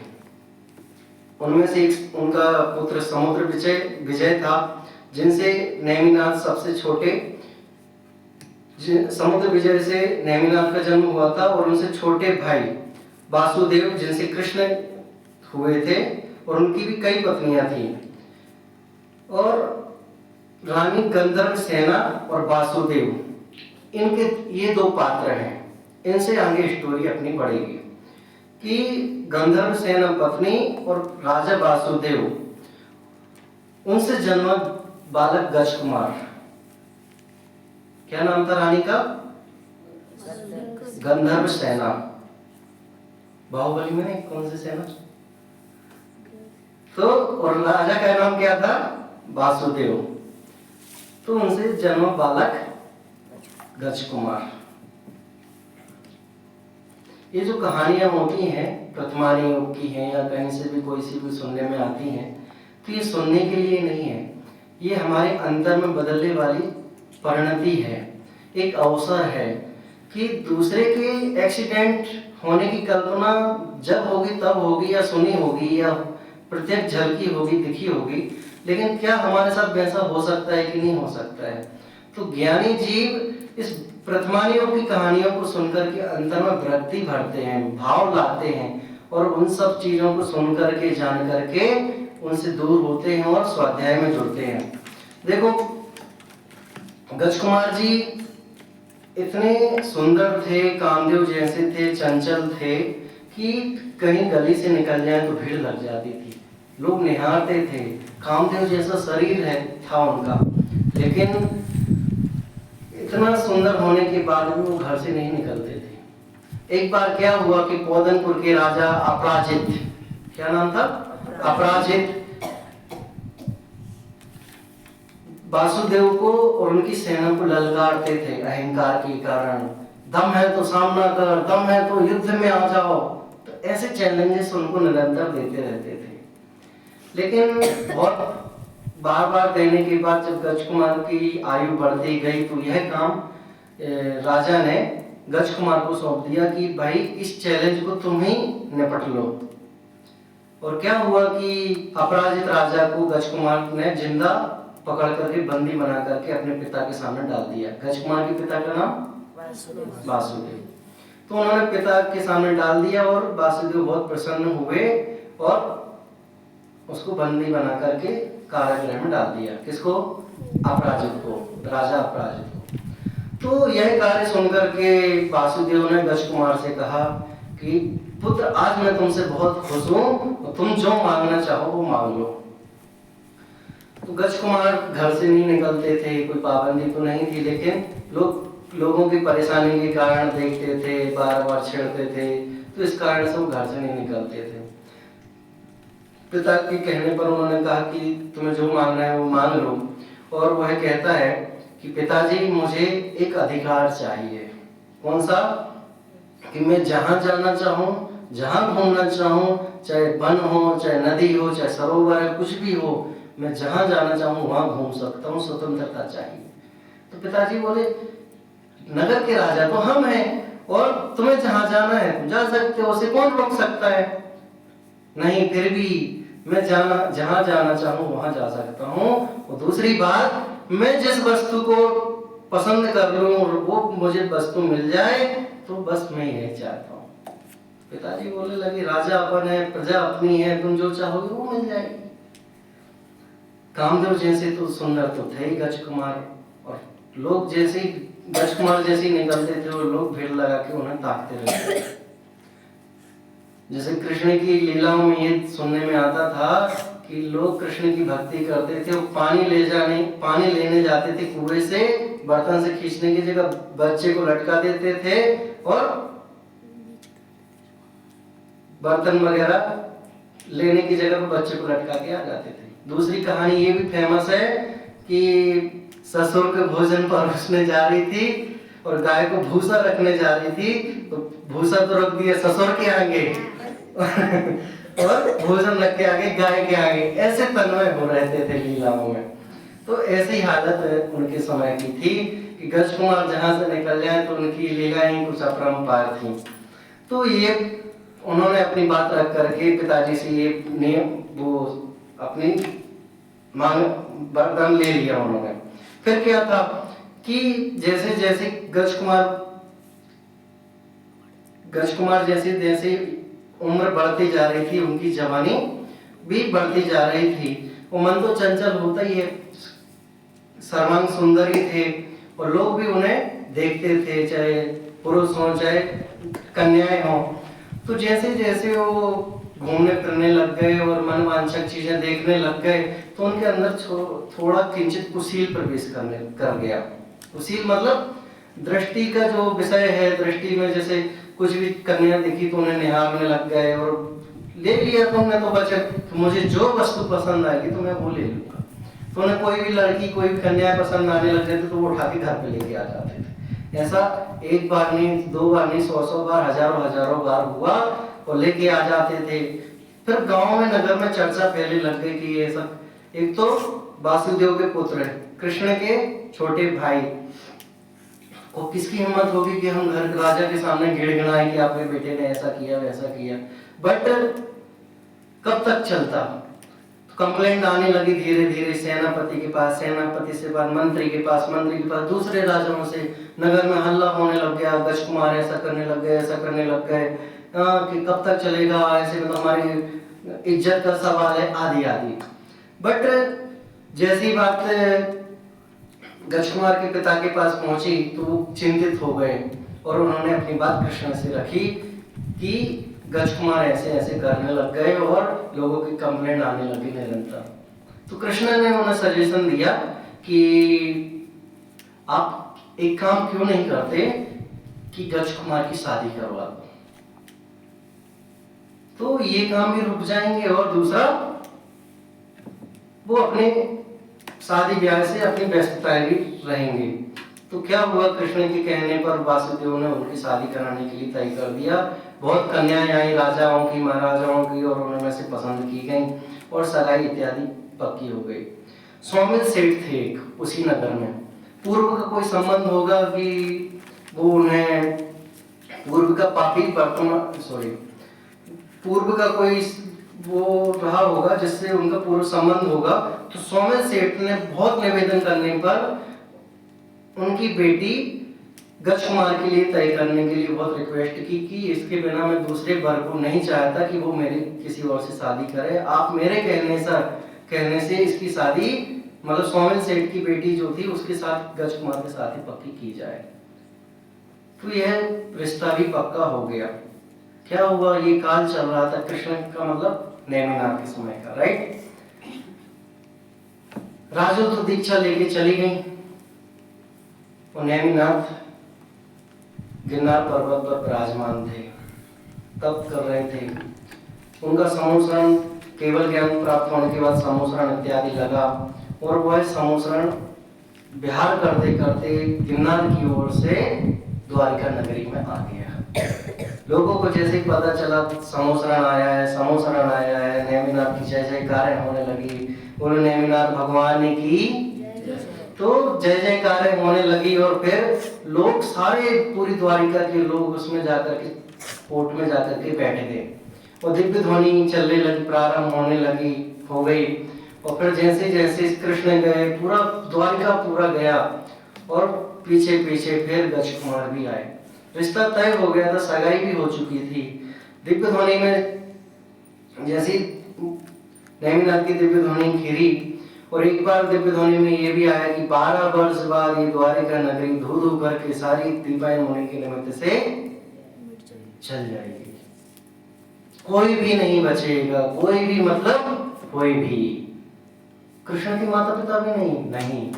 उनमें से एक उनका पुत्र समुद्र विजय था, जिनसे नेमिनाथ सबसे छोटे, समुद्र विजय से नेमिनाथ का जन्म हुआ था, और उनसे छोटे भाई वासुदेव जिनसे कृष्ण हुए थे, और उनकी भी कई पत्नियां थी। और रानी गंधर्व सेना और वासुदेव, इनके ये 2 पात्र हैं। इनसे आगे स्टोरी अपनी बढ़ेगी कि गंधर्व सेना पत्नी और राजा वासुदेव, उनसे जन्मा बालक गज कुमार। क्या नाम था रानी का? गंधर्व सेना। बाहुबली में कौन सी सेना? तो और राजा का नाम क्या था? वासुदेव। तो उनसे जन्मा बालक गज कुमार। ये जो कहानियां होती हैं प्रथमानी योग की हैं या कहीं से भी कोई सी भी सुनने में आती हैं, तो ये सुनने के लिए नहीं है, ये हमारे अंतर में बदलने वाली परिणति है, एक अवसर है कि दूसरे के एक्सीडेंट होने की कल्पना जब होगी तब होगी, या सुनी होगी, या प्रत्यक्ष झलकी होगी, दिखी होगी, लेकिन क्या हमारे साथ वैसा हो सकता है कि नहीं हो सकता है? तो ज्ञानी जीव इस प्रथमानियों की कहानियों को सुनकर के अंतर में वृत्ति भरते हैं, भाव लाते हैं, और उन सब चीजों को सुन करके जान करके उनसे दूर होते हैं और स्वाध्याय में जुड़ते हैं। देखो गज कुमार जी इतने सुंदर थे, कामदेव जैसे थे, चंचल थे कि कहीं गली से निकल जाए तो भीड़ लग जाती थी, लोग निहारते थे। कामदेव जैसा शरीर है था उनका, लेकिन इतना सुंदर होने के बाद भी वो घर से नहीं निकलते थे। एक बार क्या हुआ कि पौदनपुर के राजा अपराजित, क्या नाम था? अपराजित, वासुदेव को और उनकी सेना को ललकारते थे अहंकार के कारण। दम है तो सामना कर, दम है तो युद्ध में आ जाओ। तो ऐसे चैलेंजेस उनको निरंतर देते रहते थे। लेकिन बहुत बार बार देने के बाद जब गज कुमार की आयु बढ़ती गई तो यह काम राजा ने गज कुमार को सौंप दिया कि भाई इस चैलेंज को तुम ही निपट लो। और क्या हुआ कि अपराजित राजा को गज कुमार ने जिंदा पकड़ करके बंदी बना करके अपने पिता के सामने डाल दिया। गज कुमार के पिता का नाम वासुदेव। तो उन्होंने पिता के सामने डाल दिया और वासुदेव बहुत प्रसन्न हुए और उसको बंदी बना करके कारागृह में डाल दिया। किसको? अपराजित को, राजा अपराजित को। तो यह कार्य सुनकर के वासुदेव ने गज कुमार से कहा कि पुत्र आज मैं तुमसे बहुत खुश हूँ, तुम जो मांगना चाहो वो मांग लो। तो गज कुमार घर से नहीं निकलते थे, कोई पाबंदी तो नहीं थी, लेकिन लोगों की परेशानी के कारण देखते थे, बार बार छेड़ते थे, तो इस कारण से वो घर से नहीं निकलते थे। पिता के कहने पर उन्होंने कहा कि तुम्हें जो मांगना है वो मांग लो। और वह कहता है कि पिताजी मुझे एक अधिकार चाहिए। कौन सा? कि मैं जहां जाना चाहूं, जहां घूमना चाहूं, चाहे वन हो, चाहे नदी हो, चाहे सरोवर है, कुछ भी हो, मैं जहां जाना चाहूं वहां घूम सकता हूं, स्वतंत्रता चाहिए। तो पिताजी बोले नगर के राजा तो हम हैं और तुम्हें जहां जाना है तुम जा सकते हो, उसे कौन रोक सकता है? नहीं, फिर भी मैं जहां जाना चाहूं वहां जा सकता हूं। और दूसरी बात, मैं जिस वस्तु को पसंद कर लूं और वो मुझे वस्तु मिल जाए तो बस मैं यही चाहता हूं। पिताजी बोले लगे राजा अपन है, प्रजा अपनी है, तुम जो चाहोगे वो मिल जाएगी। कामदेव जैसे तो सुंदर तो थे ही गज कुमार, और लोग जैसे गज कुमार जैसे निकलते थे वो लोग भीड़ लगा के उन्हें ताकते रहते। जैसे कृष्ण की लीलाओं में ये सुनने में आता था कि लोग कृष्ण की भक्ति करते थे, वो पानी लेने जाते थे कुएं से, बर्तन से खींचने की जगह बच्चे को लटका देते थे और बर्तन वगैरह लेने की जगह पर बच्चे को लटका के आ जाते थे। दूसरी कहानी ये भी फेमस है कि ससुर के भोजन पर उसने जा रही थी और गाय को भूसा रखने जा रही थी, तो भूसा तो रख दिया ससुर के आगे और भोजन रख के आगे गाय के आगे, ऐसे तन्मय हो रहते थे लीलाओं में। तो ऐसी हालत उनके समय की थी कि गज कुमार जहाँ से निकल जाए तो उनकी लीलाएं कुछ अपरंपार थी। तो ये उन्होंने अपनी बात रख करके पिताजी से ये नियम वो अपनी मांग वरदान ले लिया उन्होंने। फिर क्या था कि जैसे जैसे गज कुमार जैसे जैसे उम्र बढ़ती जा रही थी, उनकी जवानी भी बढ़ती जा रही थी। वो मन तो चंचल होता ही है, सर्वांग सुंदर ही थे और लोग भी उन्हें देखते थे, चाहे पुरुष हो चाहे कन्याएं हो। तो जैसे जैसे वो घूमने फिरने लग गए और मनवांछक चीजें देखने लग गए, तो उनके अंदर थोड़ा किंचित कुशील प्रवेश कर गया। कुशील मतलब दृष्टि का जो विषय है, दृष्टि में जैसे कुछ भी कन्या दिखी तो उन्हें निहारने लग गए और ले लिया तुमने तो बचे, तो मुझे जो वस्तु पसंद आएगी तो मैं वो ले लूंगा। तो उन्हें कोई भी लड़की कोई भी कन्या पसंद आने लग जाती तो वो उठा के घर पे लेके आ जाते थे। ऐसा एक बार नहीं, दो बार नहीं, 100 बार, हजारों बार हुआ और लेके आ जाते थे। फिर गांव में नगर में चर्चा फैलने लग गई कि ये सब, एक तो वासुदेव के पुत्र कृष्ण के छोटे भाई को किसकी हिम्मत होगी कि हम घर राजा के सामने गिड़गिड़ाएं कि आपके बेटे ने ऐसा किया वैसा किया। बट कब तक चलता, कंप्लेंट आने लगी धीरे धीरे सेनापति के पास, सेनापति से बाद मंत्री के पास, मंत्री के पास दूसरे राजाओं से, नगर में हल्ला होने लग गया, गज कुमार ऐसा करने लग गए, ऐसा करने लग गए कि कब तक चलेगा ऐसे में, तो हमारी इज्जत का सवाल है, आदि आदि। बट जैसी बात गज कुमार के पिता के पास पहुंची तो वो चिंतित हो गए और उन्होंने अपनी बात कृष्ण से रखी कि गज कुमार ऐसे ऐसे करने लग गए और लोगों की कंप्लेंट आने लगी निरंतर। तो कृष्ण ने उन्हें सजेशन दिया कि आप एक काम क्यों नहीं करते कि गज कुमार की शादी करवा दो, तो ये काम भी रुक जाएंगे और दूसरा वो अपने शादी ब्याह से अपनी व्यस्तता भी रहेंगे। तो क्या हुआ, कृष्ण के कहने पर वासुदेव ने उनकी शादी कराने के लिए तय कर दिया। बहुत कन्याएं आई राजाओं की महाराजाओं की और उनमें से पसंद की गई और सगाई इत्यादि पक्की हो गई। सौमिल सेठ थे एक उसी नगर में, पूर्व का कोई संबंध होगा कि वो उन्हें पूर्व का पापी पूर्व का कोई वो रहा होगा जिससे उनका पूर्व संबंध होगा। तो सौमिल सेठ ने बहुत निवेदन करने पर उनकी बेटी गज कुमार के लिए तय करने के लिए बहुत रिक्वेस्ट की कि इसके बिना मैं दूसरे वर को नहीं चाहता कि वो मेरी किसी और से शादी करे, आप मेरे कहने से इसकी शादी मतलब सौमिल सेठ की बेटी जो थी उसके साथ गज कुमार के साथ ही पक्की की जाए। तो यह रिश्ता भी पक्का हो गया। क्या हुआ, ये काल चल रहा था कृष्ण का मतलब नेमिनाथ के समय का, राइट। राजू तो दीक्षा लेके चली गई और नेमिनाथ गिरनार पर्वत पर विराजमान थे, तप कर रहे थे। उनका समूसरण केवल ज्ञान प्राप्त होने के बाद समूसरण इत्यादि लगा और वह समूसरण विहार करते करते गिरनार की ओर से द्वारिका नगरी में आ गया। लोगों को जैसे ही पता चला समूसरण आया है, नेमिनाथ की जय जयकारें होने लगी, बोले नेमिनाथ भगवान की, तो जय जयकारें होने लगी और फिर लोग सारे पूरी द्वारिका के लोग उसमें जाकर के कोर्ट में जाकर के बैठ गए और दिव्य ध्वनि चलने लगी, प्रारंभ होने लगी, हो गई। और फिर जैसे जैसे कृष्ण गए पूरा द्वारिका पूरा गया और पीछे पीछे फिर गज कुमार भी आए। रिश्ता तय हो गया था, सगाई भी हो चुकी थी। दिव्य ध्वनि में जैसी नेमिनाथ की दिव्य ध्वनि खिरी और एक बार दिव्य ध्वनि में ये भी आया कि 12 वर्ष बाद ये द्वारिका नगरी धू धू करके सारी दीपायन होने के निमित्त से चल जाएगी, कोई भी नहीं बचेगा, कोई भी मतलब कोई भी, कृष्ण के माता पिता भी नहीं,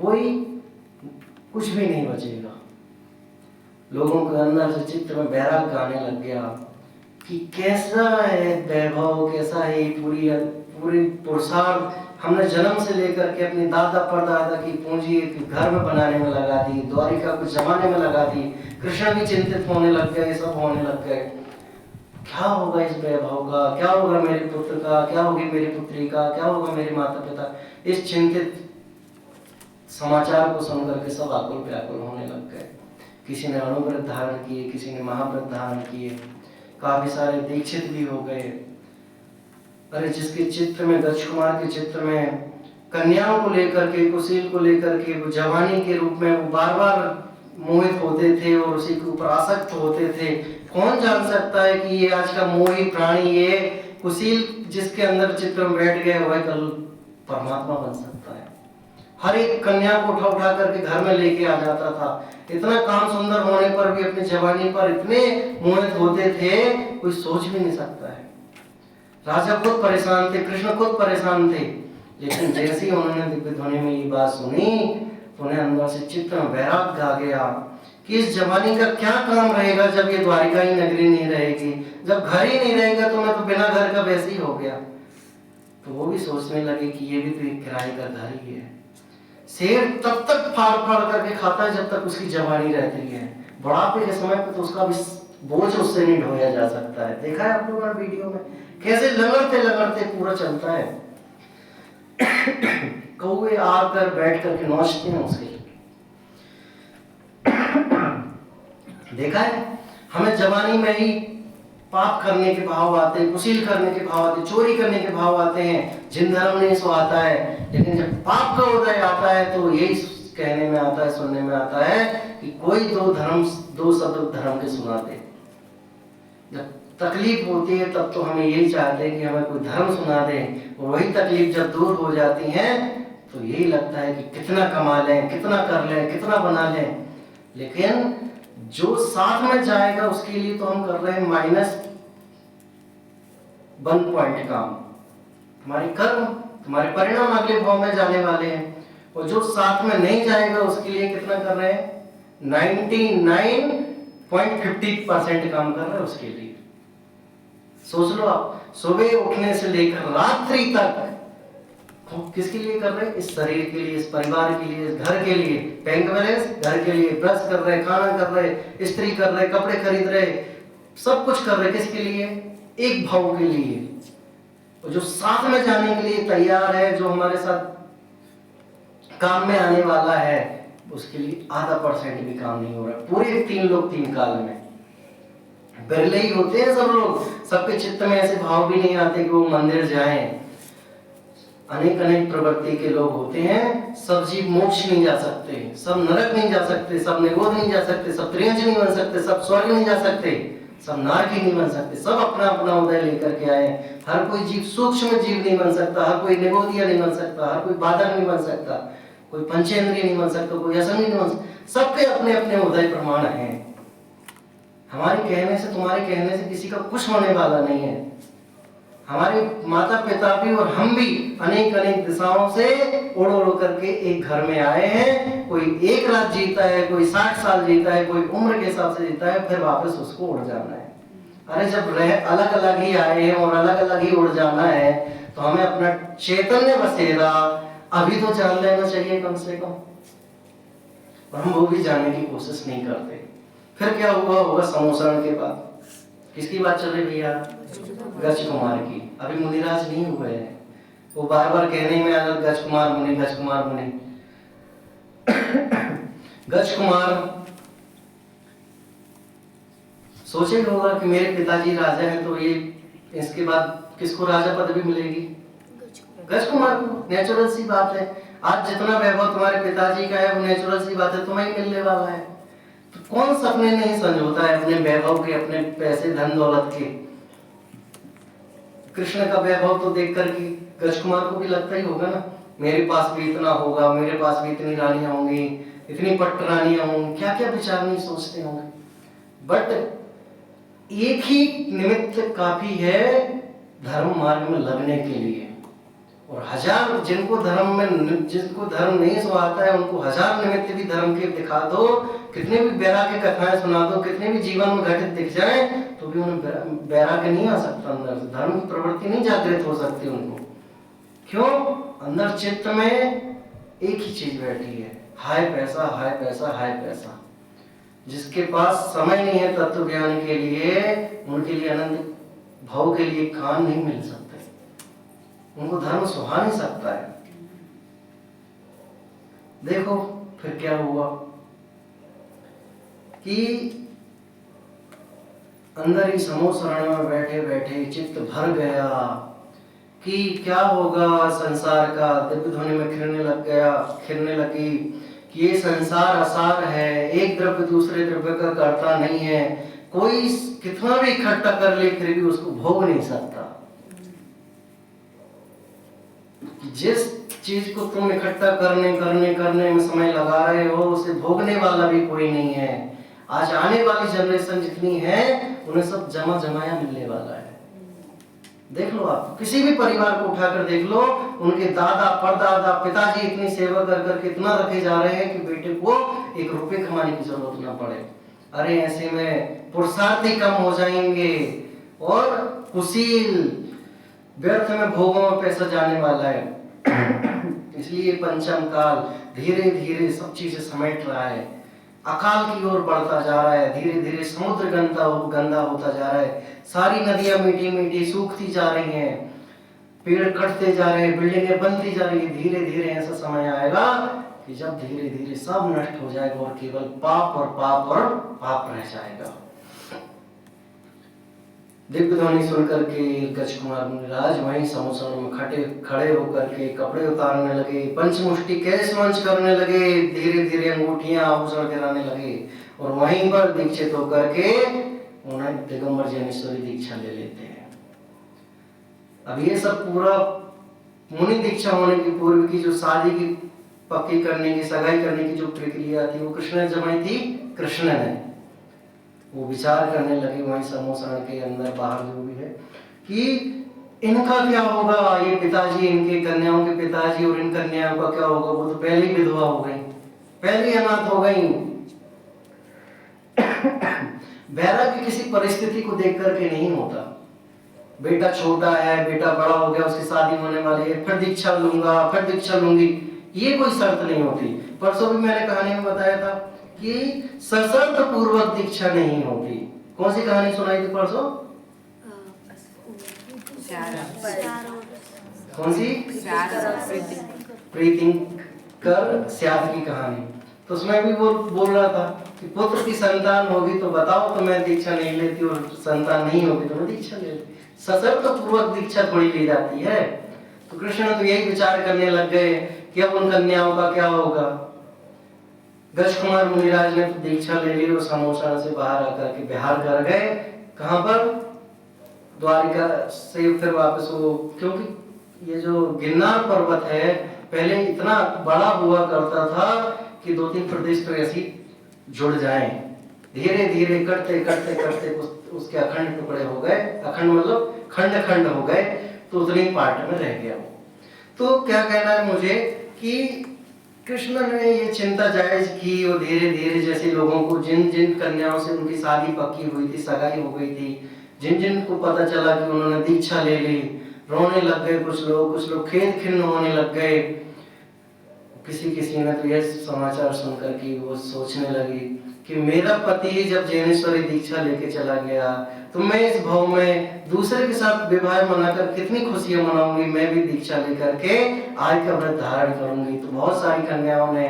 कोई कुछ भी नहीं बचेगा। लोगों के अंदर से चित्त में बैराग आने लग गया कि कैसा है वैभव, कैसा है पूरी पुरुषार्थ हमने जन्म से लेकर के अपनी दादा परदादा की पूंजी एक घर में बनाने में लगा दी, द्वारिका को जमाने में लगा दी, कृष्ण भी चिंतित होने लग गए, सब होने लग गए। क्या होगा इस वैभव का, क्या होगा मेरे पुत्र का, क्या होगी मेरी पुत्री का, क्या होगा मेरे माता पिता। इस चिंतित समाचार को सुनकर के सब आकुल व्याकुल होने लग गए। किसी ने अनुव्रत धारण किए, किसी ने महाव्रत धारण किए, काफी सारे दीक्षित भी हो गए। अरे जिसके चित्र में, गज कुमार के चित्र में कन्याओं को लेकर के, कुशील को लेकर के, वो जवानी के रूप में वो बार बार मोहित होते थे और उसी के ऊपर आसक्त होते थे। कौन जान सकता है कि ये आज का मोही प्राणी, ये कुशील जिसके अंदर चित्र में बैठ गए, वह कल परमात्मा बन सकता है। हर एक कन्या को उठा उठा करके घर में लेके आ जाता था। इतना काम सुंदर होने पर भी अपनी जवानी पर इतने मोहित होते थे, कोई सोच भी नहीं सकता है। राजा खुद परेशान थे, कृष्ण खुद परेशान थे, लेकिन जैसे ही उन्होंने दिव्य ध्वनि में ये बात सुनी तो उन्हें अंदर से चित्त में वैराग्य आ गया कि इस जवानी का क्या काम रहेगा जब ये द्वारिका ही नगरी नहीं रहेगी, जब घर ही नहीं रहेगा तो मैं तो बिना घर का वैसे ही हो गया। तो वो भी सोचने लगे कि ये भी तो एक किराए का घर ही है। शेर तब तक फाड़ फाड़ करके खाता है जब तक उसकी जवानी रहती है, बुढ़ापे के समय पे तो उसका भी बोझ उससे नहीं ढोया जा सकता है। देखा है आप लोगों ने वीडियो में कैसे लगड़ते लगड़ते पूरा चलता है। कौवे आकर बैठ करके नोचते हैं उसके। देखा है, हमें जवानी में ही पाप करने के भाव आते हैं, कुशील करने के भाव आते हैं, चोरी करने के भाव आते हैं, जिन धर्म नहीं सो आता है। लेकिन जब पाप का उदय आता है तो यही कहने में आता है, सुनने में आता है कि कोई दो शब्द धर्म के सुनाते। जब तकलीफ होती है तब तो हमें यही चाहते हैं कि हमें कोई धर्म सुना दे, और वही तकलीफ जब दूर हो जाती है तो यही लगता है कि कितना कमा लें, कितना कर लें, कितना बना लें। लेकिन जो साथ में जाएगा उसके लिए तो हम कर रहे हैं -1 काम। तुम्हारे कर्म, तुम्हारे परिणाम अगले भाव में जाने वाले हैं, और जो साथ में नहीं जाएगा उसके लिए कितना कर रहे हैं, 99.50% काम कर रहे हैं उसके लिए। सोच लो आप, सुबह उठने से लेकर रात्रि तक किसके लिए कर रहे हैं, इस शरीर के लिए, इस परिवार के लिए, इस घर के लिए, बैंक बैलेंस घर के लिए, ब्रश कर रहे, खाना कर रहे, स्त्री कर रहे, कपड़े खरीद रहे, सब कुछ कर रहे, किसके लिए, एक भाव के लिए। और जो साथ में जाने के लिए तैयार है, जो हमारे साथ काम में आने वाला है, उसके लिए 0.5% भी काम नहीं हो रहा। पूरे 3 लोग 3 काल में बिरले ही होते हैं सब लोग, सबके चित्त में ऐसे भाव भी नहीं आते कि वो मंदिर जाएं। अनेक अनेक प्रवृत्ति के लोग होते हैं, सब जीव मोक्ष नहीं जा सकते, सब नरक नहीं जा सकते, सब निगोद नहीं जा सकते, सब त्रियंज नहीं बन सकते, सब स्वर्ग नहीं जा सकते, सब नरक ही नहीं बन सकते। सब अपना अपना उदय लेकर के आए। हर कोई जीव सूक्ष्म जीव नहीं बन सकता, हर कोई निगोदिया नहीं बन सकता, हर कोई बाधक नहीं बन सकता, कोई पंचेंद्रिय नहीं बन सकता, कोई असंगी नहीं बन सकता। सबके अपने अपने उदय प्रमाण हैं। हमारे कहने से, तुम्हारे कहने से किसी का कुछ होने वाला नहीं है। हमारे माता पिता भी और हम भी अनेक अनेक दिशाओं से उड़ उड़ करके एक घर में आए हैं। कोई 1 रात जीता है, कोई 60 साल जीता है, कोई उम्र के हिसाब से जीता है, फिर वापस उसको उड़ जाना है। अरे जब अलग अलग ही आए हैं और अलग अलग ही उड़ जाना है तो हमें अपना चैतन्य बसेरा अभी तो जान लेना चाहिए कम से कम, और हम वो भी जानने की कोशिश नहीं करते। फिर क्या हुआ होगा समोसरण के बाद? किसकी बात चल रही भैया? गज कुमार की। अभी मुनिराज नहीं हुए हैं, वो बार बार कहने में आ रहा गज कुमार मुनि, गज कुमार मुनि। गज कुमार सोचे होगा कि मेरे पिताजी राजा हैं तो ये इसके बाद किसको राजा पदवी मिलेगी? गज कुमार को। नेचुरल सी बात है। आज जितना वैभव तुम्हारे पिताजी का है वो नेचुरल सी बात है तुम्हें ही मिलने वाला है। तो कौन सपने नहीं संजोता है अपने वैभव के, अपने पैसे धन दौलत के। कृष्ण का वैभव तो देख कर के गज कुमार को भी लगता ही होगा ना, मेरे पास भी इतना होगा, मेरे पास भी इतनी रानियां होंगी, इतनी पट्ट रानियां होंगी, क्या क्या विचार नहीं सोचते होंगे। बट एक ही निमित्त काफी है धर्म मार्ग में लगने के लिए, और हजार जिनको धर्म नहीं सुहाता है उनको 1000 निमित्त भी धर्म के दिखा दो, कितने भी वैराग्य कथाएं सुना दो, कितने भी जीवन में घटित दिख जाए तो भी उन्हें वैराग्य नहीं आ सकता अंदर से, धर्म की प्रवृत्ति नहीं जागृत हो सकती उनको। क्यों? अंदर चित्त में एक ही चीज बैठी है, हाय पैसा, हाय पैसा, हाय पैसा। जिसके पास समय नहीं है तत्व ज्ञान के लिए, उनके लिए अनंत भाव के लिए कान नहीं मिल सकते, उनको धर्म सुहा नहीं सकता है। देखो फिर क्या हुआ कि अंदर ही समोसरण में बैठे बैठे चित्त भर गया कि क्या होगा संसार का। दिव्य ध्वनि में खिरने लगी कि ये संसार असार है, एक द्रव्य दूसरे द्रव्य का करता नहीं है, कोई कितना भी इकट्ठा कर ले फिर भी उसको भोग नहीं सकता। जिस चीज को तुम इकट्ठा करने में समय लगा रहे हो, उसे भोगने वाला भी कोई नहीं है। आज आने वाली जनरेशन जितनी है उन्हें सब जमा जमाया मिलने वाला है। देख लो, आप किसी भी परिवार को उठाकर देख लो, उनके दादा परदादा पिताजी इतनी सेवा कर करके इतना रखे जा रहे हैं कि बेटे को एक रुपए कमाने की जरूरत ना पड़े। अरे ऐसे में पुरुषार्थी कम हो जाएंगे और कुशील व्यर्थ में भोगों में पैसा जाने वाला है। इसलिए पंचम काल धीरे धीरे सब चीजें समेट रहा है, अकाल की ओर बढ़ता जा रहा है। धीरे धीरे समुद्र गंदा होता जा रहा है, सारी नदियां मीठी मीठी सूखती जा रही हैं, पेड़ कटते जा रहे हैं, बिल्डिंगें बनती जा रही है। धीरे धीरे ऐसा समय आएगा कि जब धीरे धीरे सब नष्ट हो जाएगा और केवल पाप और पाप रह जाएगा। दिव्य ध्वनि सुनकर के गज कुमार मुनिराज वहीं समोसण में खड़े होकर के कपड़े उतारने लगे, पंचमुष्टि कैस मंच करने लगे, धीरे धीरे अंगूठियां आभूषण गिराने लगे और वहीं पर दीक्षित होकर के उन्हें दिगंबर ज्ञानेश्वरी दीक्षा ले लेते हैं। अब ये सब पूरा मुनि दीक्षा होने की पूर्व की जो शादी की पक्की करने की, सगाई करने की जो प्रक्रिया थी वो कृष्ण ने जमाई थी। कृष्ण ने वो विचार करने लगे वहीं समोसण के अंदर बाहर जो भी है कि इनका क्या होगा, ये पिताजी, इनके कन्याओं के पिताजी और इन कन्याओं का क्या होगा। वो तो पहले ही विधवा हो गई, पहले ही अनाथ हो गई। वैराग्य किसी परिस्थिति को देख करके नहीं होता। बेटा छोटा है, बेटा बड़ा हो गया, उसकी शादी होने वाली है, फिर दीक्षा लूंगा, फिर दीक्षा लूंगी, ये कोई शर्त नहीं होती। परसों भी मैंने कहानी में बताया था कि सशर्त पूर्वक दीक्षा नहीं होती। कौन सी कहानी सुनाई थी परसों? कौन सी? प्रीति कर स्याद की कहानी। तो उसमें भी वो बोल रहा था कि पुत्र की संतान होगी तो बताओ तो मैं दीक्षा नहीं लेती, और संतान नहीं होगी तो मैं दीक्षा ले लेती। सशर्त पूर्वक दीक्षा थोड़ी ली जाती है। तो कृष्ण तो यही विचार करने लग गए कि अब उन कन्याओं का क्या होगा। गज कुमार मुनिराज ने तो दीक्षा ले ली और समोसण से बाहर आकर के बिहार कर गए। कहां पर? द्वारिका से फिर वापस वो, क्योंकि ये जो गिरनार पर्वत है पहले इतना बड़ा हुआ करता था कि 2-3 प्रदेश तो ऐसी जुड़ जाएं। धीरे धीरे करते करते करते उसके अखंड टुकड़े हो गए, अखंड मतलब खंड खंड हो गए, तो उतने ही पार्ट में रह गया वो। तो क्या कहना है मुझे कि कृष्ण ने ये चिंता जायज की और धीरे धीरे जैसे लोगों को जिन जिन कन्याओं से उनकी शादी पक्की हुई थी, सगाई हो गई थी, जिन जिन को पता चला कि उन्होंने दीक्षा ले ली, रोने लग गए कुछ लोग खेद खिन्न होने लग गए। किसी ने तो यह समाचार सुनकर कि वो सोचने लगी कि मेरा पति जब ज्ञानेश्वरी दीक्षा लेके चला गया तो मैं इस भाव में दूसरे के साथ विवाह मनाकर कितनी खुशियां मनाऊंगी, मैं भी दीक्षा लेकर के आज का व्रत धारण करूंगी। तो बहुत सारी कन्याओं ने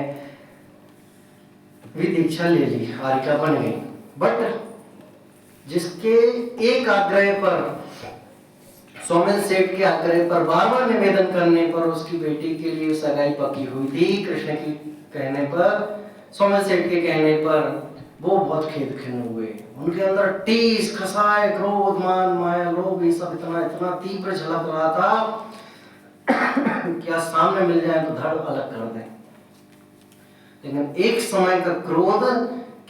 भी दीक्षा ले ली, आर्यिका बन गई। बट जिसके एक आग्रह पर, सोमेन सेठ के आग्रह पर, बार-बार निवेदन करने पर उसकी बेटी के लिए सगाई पक्की हुई थी, कृष्ण के कहने पर, सोमेन सेठ के कहने पर, वो बहुत खेद खिन्न हुए। उनके अंदर टीस, खसाए, क्रोध, मान, माया, लोभ, ये सब इतना तीव्र झलक रहा था कि आज सामने मिल जाए तो धड़ अलग कर दें। लेकिन एक समय का क्रोध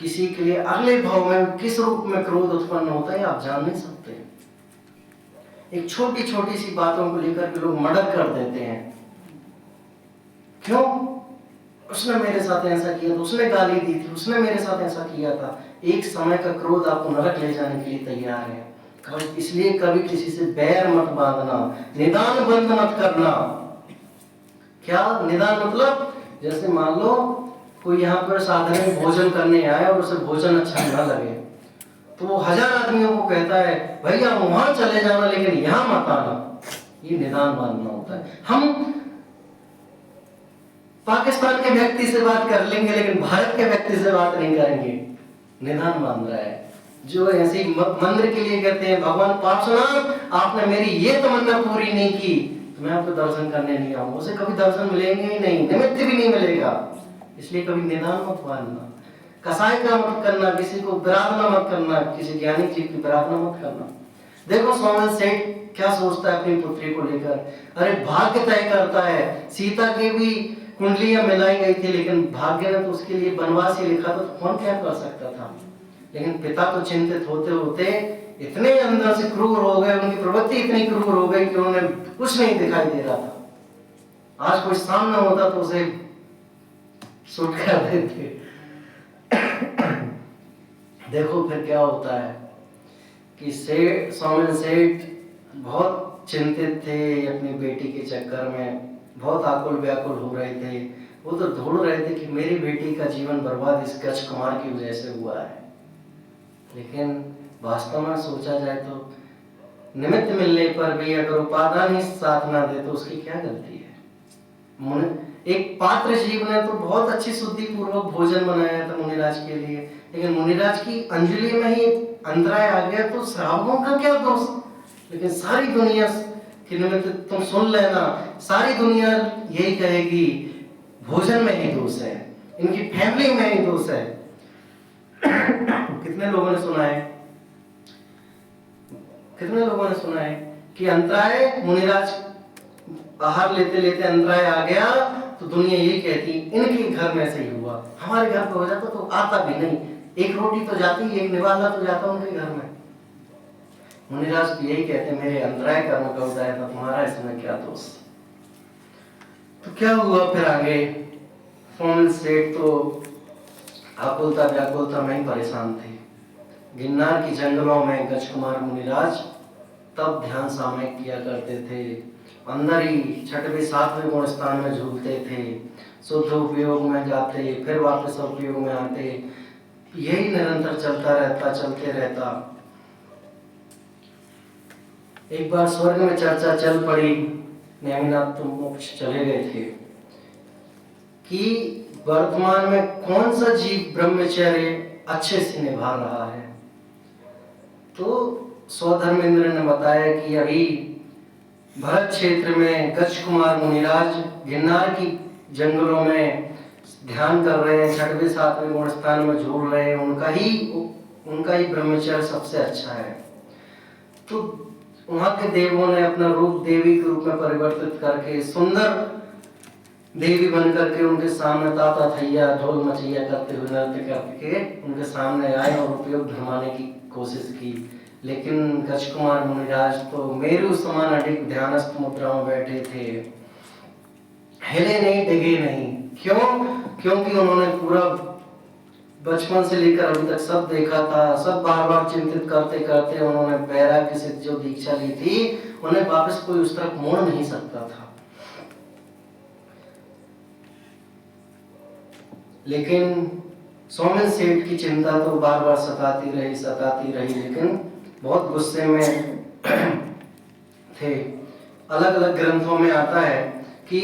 किसी के लिए अगले भाव में किस रूप में क्रोध उत्पन्न होता है आप जान नहीं सकते। एक छोटी छोटी सी बातों को लेकर के लोग मर्डर कर देते हैं। क्यों? उसने मेरे साथ ऐसा किया था, उसने गाली दी थी, उसने मेरे साथ ऐसा किया था। एक समय का क्रोध आपको नरक ले जाने के लिए तैयार है। इसलिए कभी किसी से बैर मत बांधना, निदान बंद मत करना। क्या निदान मतलब, जैसे मान लो कोई यहाँ पर साधारण भोजन करने आए और उसे भोजन अच्छा ना लगे, तो वो 1000 आदमियों को कहता है भैया वहां चले जाना लेकिन यहाँ मत आना। ये निदान मानना होता है। हम पाकिस्तान के व्यक्ति से बात कर लेंगे लेकिन भारत के व्यक्ति से बात नहीं करेंगे, निदान मान रहा है। जो ऐसे मंदिर के लिए कहते हैं भगवान पार्श्वनाथ आपने मेरी ये तमन्ना पूरी नहीं की तो मैं आपको दर्शन करने नहीं आऊंगा, उसे कभी दर्शन मिलेंगे ही नहीं, निमित्त भी नहीं मिलेगा। इसलिए कभी निदान मत मानना, कसाई का मत करना, किसी को विराधना मत करना, किसी ज्ञानी जीव की विराधना मत करना। देखो सोमेन सेठ क्या सोचता है अपनी पुत्री को लेकर, अरे भाग्य तय करता है। सीता की भी कुंडलियां मिलाई गई थी लेकिन भाग्य ने तो उसके लिए वनवास ही लिखा था, तो कौन क्या कर सकता था। लेकिन पिता तो चिंतित होते होते इतने अंदर से क्रूर हो गए, उनकी प्रवृत्ति इतनी क्रूर हो गई कि उन्हें कुछ नहीं दिखाई दे रहा था। आज कोई सामने होता तो उसे शूट कर देते। देखो फिर क्या होता है कि सोमेन सेठ बहुत चिंतित थे अपनी बेटी के चक्कर में, बहुत आकुल व्याकुल हो रहे थे। वो तो ढूंढ रहे थे कि मेरी बेटी का जीवन बर्बाद इस गज कुमार की वजह से हुआ है। लेकिन वास्तव में सोचा जाए तो निमित्त मिलने पर भी अगर उपादान ही साथ ना दे तो उसकी क्या गलती है। एक पात्र जीव ने तो बहुत अच्छी शुद्धि पूर्वक भोजन बनाया था मुनिराज के लिए, लेकिन मुनिराज की अंजलि में ही अंतराय आ गया तो श्रावकों का क्या दोष। लेकिन सारी दुनिया के निमित्त तुम सुन लेना, सारी दुनिया यही कहेगी भोजन में ही दोष है, इनकी फैमिली में ही दोष है। कितने लोगों ने सुना है, कितने लोगों ने सुना है कि अंतराय मुनिराज आहार लेते लेते अंतराय आ गया तो दुनिया यही कहती इनके घर में से ही हुआ, हमारे घर पे हो जाता तो आता भी नहीं, एक रोटी तो जाती, एक निवाला तो जाता उनके घर में। मुनिराज तो यही कहते मेरे अंतराय कर्म का उदय था, तुम्हारा इसमें क्या दोष। तो क्या हुआ फिर आगे, सोमेन सेठ तो आकुलता व्याकुलता में ही परेशान थे। गिरनार की जंगलों में गजकुमार मुनिराज तब ध्यान सामयिक किया करते थे, अंदर ही 6वें 7वें गुण स्थान में झूलते थे, शुद्ध उपयोग में जाते फिर वापस उपयोग में आते, यही निरंतर चलता रहता, चलते रहता। एक बार स्वर्ग में चर्चा चल पड़ी, नेमिनाथ तो मोक्ष चले गए थे, कि वर्तमान में कौन सा जीव ब्रह्मचर्य अच्छे से निभा रहा है। तो स्वधर्मेंद्र ने बताया कि अभी भरत क्षेत्र में गजकुमार मुनिराज गिरनार की जंगलों में ध्यान कर रहे हैं, 6वें 7वें गुण स्थान में झूल रहे हैं, उनका ही ब्रह्मचर्य सबसे अच्छा है। तो वहां के देवों ने अपना रूप देवी के रूप में परिवर्तित करके सुंदर देवी बन करके उनके सामने ताता थैया ढोल मचैया करते हुए नृत्य करके उनके सामने आए और उपयोग भरमाने की कोशिश की। लेकिन गजकुमार मुनिराज तो मेरु समान अडिग ध्यानस्थ मुद्रा में बैठे थे, हिले नहीं डिगे नहीं। क्यों? क्योंकि उन्होंने पूरा बचपन से लेकर अभी तक सब देखा था, सब बार बार चिंतित करते करते उन्होंने वैराग्य से जो दीक्षा ली थी उन्हें वापस कोई उस तरफ मोड़ नहीं सकता था। लेकिन सोमेन सेठ की चिंता तो बार बार सताती रही, लेकिन बहुत गुस्से में थे। अलग अलग ग्रंथों में आता है कि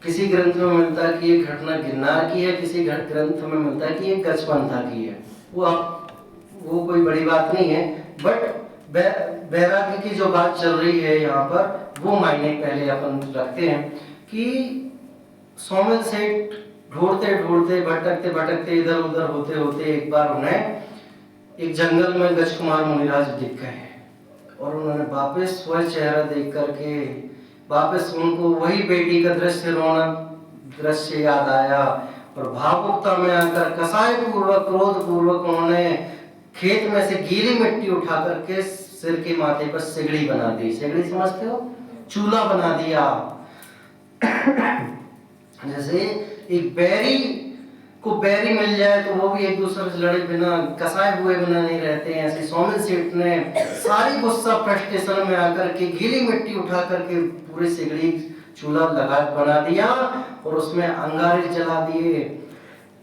किसी ग्रंथ में मिलता है कि ये घटना गिरनार की है, किसी ग्रंथ में मिलता है कि ये गजपंथा की है। वो कोई बड़ी बात नहीं है, बट वैराग्य की जो बात चल रही है यहाँ पर वो मायने पहले अपन रखते हैं कि सोमेन सेठ ढूंढते ढूंढते भटकते इधर उधर होते होते एक बार उन्हें एक जंगल में गजकुमार मुनिराज दिख गए और उन्होंने वापस वह चेहरा देख करके वापस उनको वही बेटी का दृश्य याद आया और भावुकता में आकर कसाई पूर्वक क्रोध पूर्वक उन्होंने खेत में से गीली मिट्टी उठा करके सिर के माथे पर सिगड़ी बना दी। सिगड़ी समझते हो? चूल्हा बना दिया। जैसे एक बैरी को बैरी मिल जाए तो वो भी एक दूसरे से लड़े बिना, कसाए हुए बिना नहीं रहते हैं। ऐसे सोमेन सेठ ने सारी गुस्सा फ्रस्ट्रेशन में आकर के गीली मिट्टी उठा करके पूरी सिगड़ी चूल्हा लगा बना दिया और उसमें अंगारे जला दिए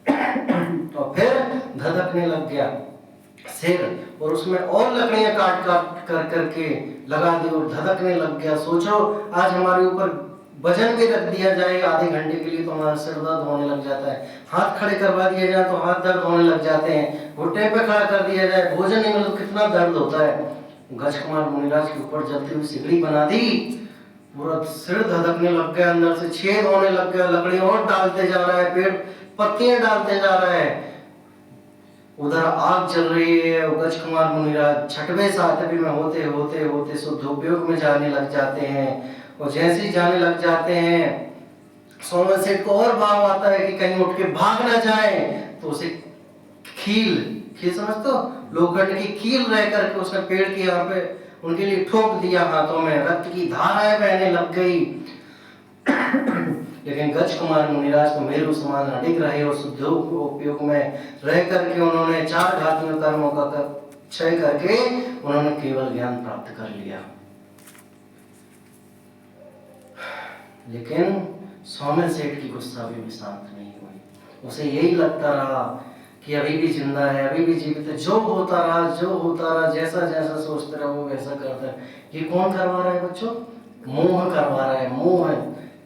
और फिर धधकने लग गया सिर, और उसमें और लकड़ियां काट काट कर करके लगा दी और धधकने लग गया। सोचो आज हमारे ऊपर वजन भी रख दिया जाए आधे घंटे के लिए तो हमारा सिर दर्द होने लग जाता है, हाथ खड़े करवा दिया जाए तो हाथ दर्द होने लग जाते हैं, घुटने पे खड़ा कर दिया जाए, भोजन नहीं मिले तो कितना दर्द होता है। गज कुमार मुनिराज के ऊपर जलती हुई सिगड़ी बना दी, पूरा सिर धधकने लग गया, अंदर से छेद होने लग गया, लकड़ी और डालते जा रहा है, पेड़ पत्तियां डालते जा रहा है, उधर आग जल रही है। गज कुमार मुनिराज छठवें सातवें में होते होते होते शुद्ध उपयोग में जाने लग जाते हैं, और जैसे ही जाने लग जाते हैं सोमेन सेठ को और भाव आता है कि कहीं उठ के भाग ना जाए, तो उसे कील समझते हो, लोखंड की कील रह करके उसने पेड़ के यहाँ पे उनके लिए ठोक दिया, हाथों में रक्त की धाराएं बहने लग गई। लेकिन गज कुमार मुनिराज तो मेरु समान अडिग रहे और शुद्ध उपयोग में रह करके उन्होंने 4 घातकीय कर्मों का क्षय करके उन्होंने केवल ज्ञान प्राप्त कर लिया। लेकिन सोमेन सेठ की गुस्सा भी शांत नहीं हुई, उसे यही लगता रहा कि अभी भी जिंदा है, अभी भी जीवित है, जो होता रहा, जैसा जैसा सोचते रहा वो वैसा करता है। ये कौन करवा रहा है बच्चों? मोह करवा रहा है। मोह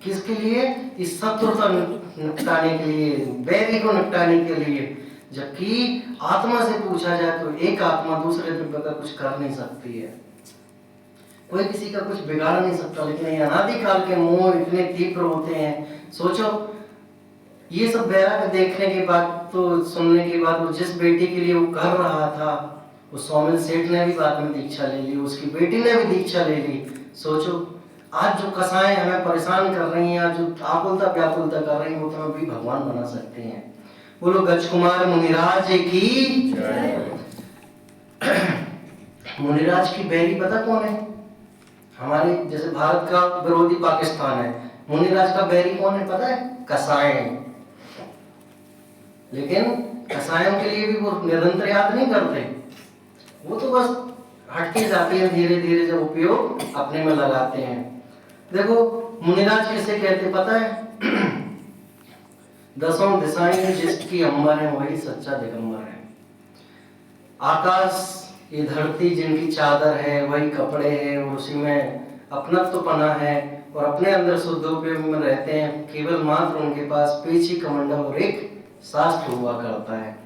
किसके लिए? इस शत्रुता निपटाने के लिए, बैरी को निपटाने के लिए। जबकि आत्मा से पूछा जाए तो एक आत्मा दूसरे द्रव्य का कुछ कर नहीं सकती है, कोई किसी का कुछ बिगाड़ नहीं सकता। लेकिन ये अनादिकाल के मोह इतने तीव्र होते हैं। सोचो ये सब बैराग देखने के बाद तो सुनने के बाद वो जिस बेटी के लिए वो कर रहा था, वो सोमेन सेठ ने भी बाद में दीक्षा ले ली, उसकी बेटी ने भी दीक्षा ले ली। सोचो आज जो कसाएं हमें परेशान कर रही हैं, आज जो आकुलता व्याकुलता कर रही हैं, वो तो हम भी भगवान बना सकते हैं। बोलो गज कुमार मुनिराज की मुनिराज की बैरी पता कौन है? हमारे जैसे भारत का विरोधी पाकिस्तान है, मुनिराज का बैरी कौन है पता है? कसाएं। लेकिन कसायों के लिए भी वो निरंतर याद नहीं करते, वो तो बस हटके जाते हैं धीरे धीरे, जब उपयोग अपने में लगाते हैं। देखो मुनिराज किसे कहते पता है? 10 दिशाएं जिसकी अंबर है वही सच्चा दिगंबर है। आकाश ये धरती जिनकी चादर है वही कपड़े हैं, और उसी में अपनत्वपना है और अपने अंदर शुद्ध उपयोग में रहते हैं। केवल मात्र उनके पास पीछे कमंडल और एक शास्त्र हुआ करता है।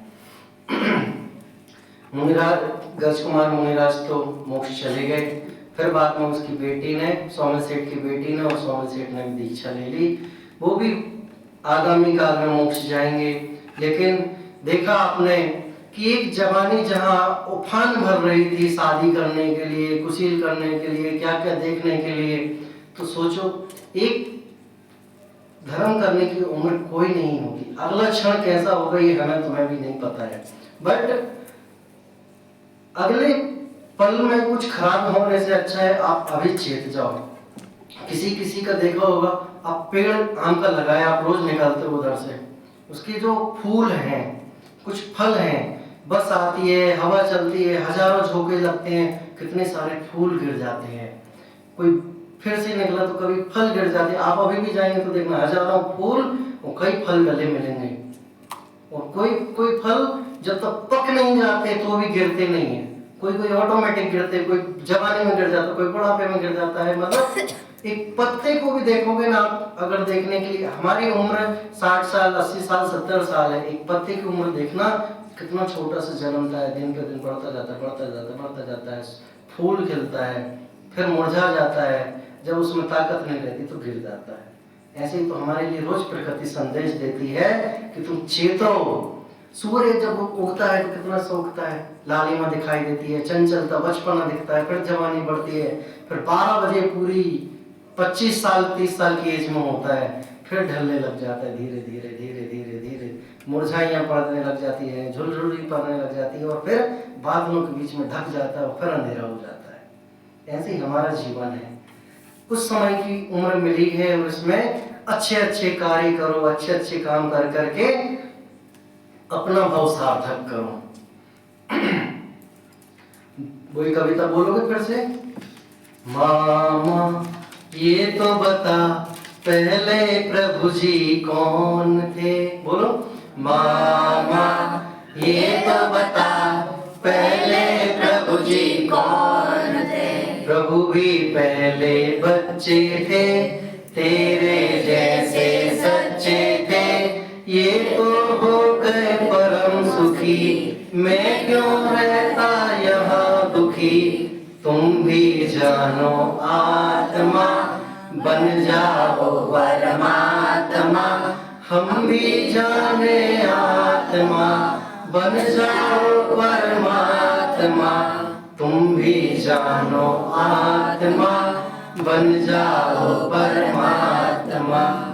मुनिराज गज कुमार मुनिराज तो मोक्ष चले गए, फिर बाद में उसकी बेटी ने, सोमेन सेठ की बेटी ने, और सोमेन सेठ ने भी दीक्षा ले ली, वो भी आगामी काल में मोक्ष जाएंगे। लेकिन देखा आपने कि एक जवानी जहां उफान भर रही थी शादी करने के लिए, कुशील करने के लिए, क्या क्या देखने के लिए, तो सोचो एक धर्म करने की उम्र कोई नहीं होगी। अगला क्षण कैसा होगा ये हमें तुम्हें भी नहीं पता है, बट अगले पल में कुछ खराब होने से अच्छा है आप अभी चेत जाओ। किसी किसी का देखा होगा, आप पेड़ आम का लगाया, आप रोज निकालते हो उधर से, उसके जो फूल हैं, कुछ फल हैं, बस आती है, हवा चलती है, हजारों झोंके लगते हैं, कितने सारे फूल गिर जाते हैं। कोई फिर से निकला तो कभी फल गिर जाते हैं। आप अभी भी जाएंगे तो देखना हजारों फूल और कई फल गले मिलेंगे, और कोई फल जब तक पक नहीं जाते तो भी गिरते नहीं है। कोई ऑटोमेटिक गिरते, कोई जवानी में गिर जाता, कोई बुढ़ापे में गिर जाता है। मतलब एक पत्ते को भी देखोगे ना आप, अगर देखने के लिए हमारी उम्र 60 साल 80 साल 70 साल है, एक पत्ते की उम्र देखना कितना छोटा सा जन्मता है, दिन पे दिन बढ़ता जाता है, फूल खिलता है, फिर मुरझा जाता है, जब उसमें ताकत नहीं रहती तो गिर जाता है। ऐसे ही तो हमारे लिए रोज प्रकृति संदेश देती है कि तुम चेतो। सूर्य जब उगता है तो कितना सोखता है, लालिमा दिखाई देती है, चंचलता, बचपना दिखता है, फिर जवानी बढ़ती है, फिर 12 बजे पूरी 25 साल 30 साल की एज में होता है, फिर ढलने लग जाता है धीरे धीरे धीरे धीरे धीरे, मुरझाइयाँ पड़ने लग जाती है, झुलझुली पड़ने लग जाती है, और फिर बादलों के बीच में ढक जाता है और फिर अंधेरा हो जाता है। ऐसे ही हमारा जीवन है, कुछ समय की उम्र मिली है और इसमें अच्छे अच्छे कार्य करो, अच्छे अच्छे काम कर करके अपना भाव सार्थक करो। वही कविता बोलोगे फिर से? मामा ये तो बता पहले प्रभु जी कौन थे? बोलो। मामा ये तो बता पहले प्रभु जी कौन थे? प्रभु भी पहले बच्चे थे, तेरे जैसे सच्चे थे। ये तो हो गए परम सुखी, मैं क्यों रहता यहाँ दुखी? तुम भी जानो आत्मा, बन जाओ परमात्मा। हम भी जाने आत्मा, बन जाओ परमात्मा। तुम भी जानो आत्मा, बन जाओ परमात्मा।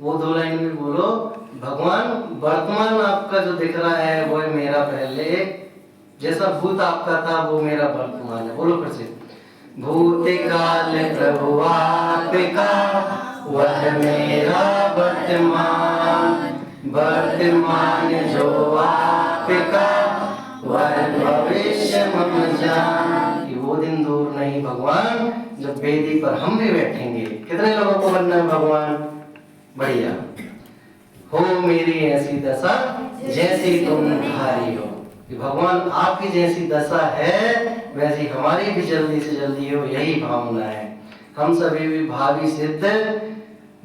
वो दो लाइन में बोलो, भगवान वर्तमान आपका जो दिख रहा है वो है मेरा पहले, जैसा भूत आपका था वो मेरा वर्तमान है। बोलो फिर से। भूत काल प्रभु आपका, वह मेरा वर्तमान। वर्तमान जो आपका, वह भविष्य मम जान। कि वो दिन दूर नहीं भगवान जब वेदी पर हम भी बैठेंगे। कितने लोगों को बनना है भगवान? बढ़िया। हो मेरी ऐसी दशा जैसी तुम धारी हो। कि भगवान आपकी जैसी दशा है वैसी हमारी भी जल्दी से जल्दी हो, यही भावना है। हम सभी भी भावी सिद्ध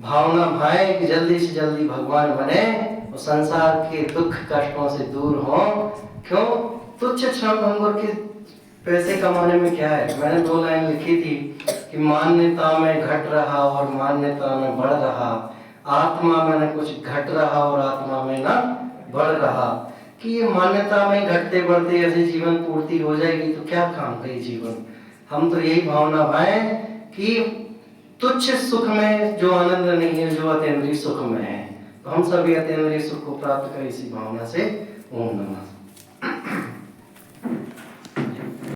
भावना भाएं कि जल्दी से जल्दी भगवान बने और संसार के दुख कष्टों से दूर हो। क्यों? तुच्छ क्षण भंगुर के पैसे कमाने में क्या है? मैंने दो लाइन लिखी थी कि मान्यता में घट रहा और मान्यता में बढ़ रहा, आत्मा में न कुछ घट रहा और आत्मा में ना बढ़ रहा। कि ये मान्यता में घटते बढ़ते ऐसे जीवन पूर्ति हो जाएगी तो क्या काम का ये जीवन? हम तो यही भावना भाएं कि तुच्छ सुख में जो आनंद नहीं है, जो अतीन्द्रिय सुख में है। तो हम सभी अतीन्द्रिय सुख को प्राप्त करें इसी भावना से। ओम नमः।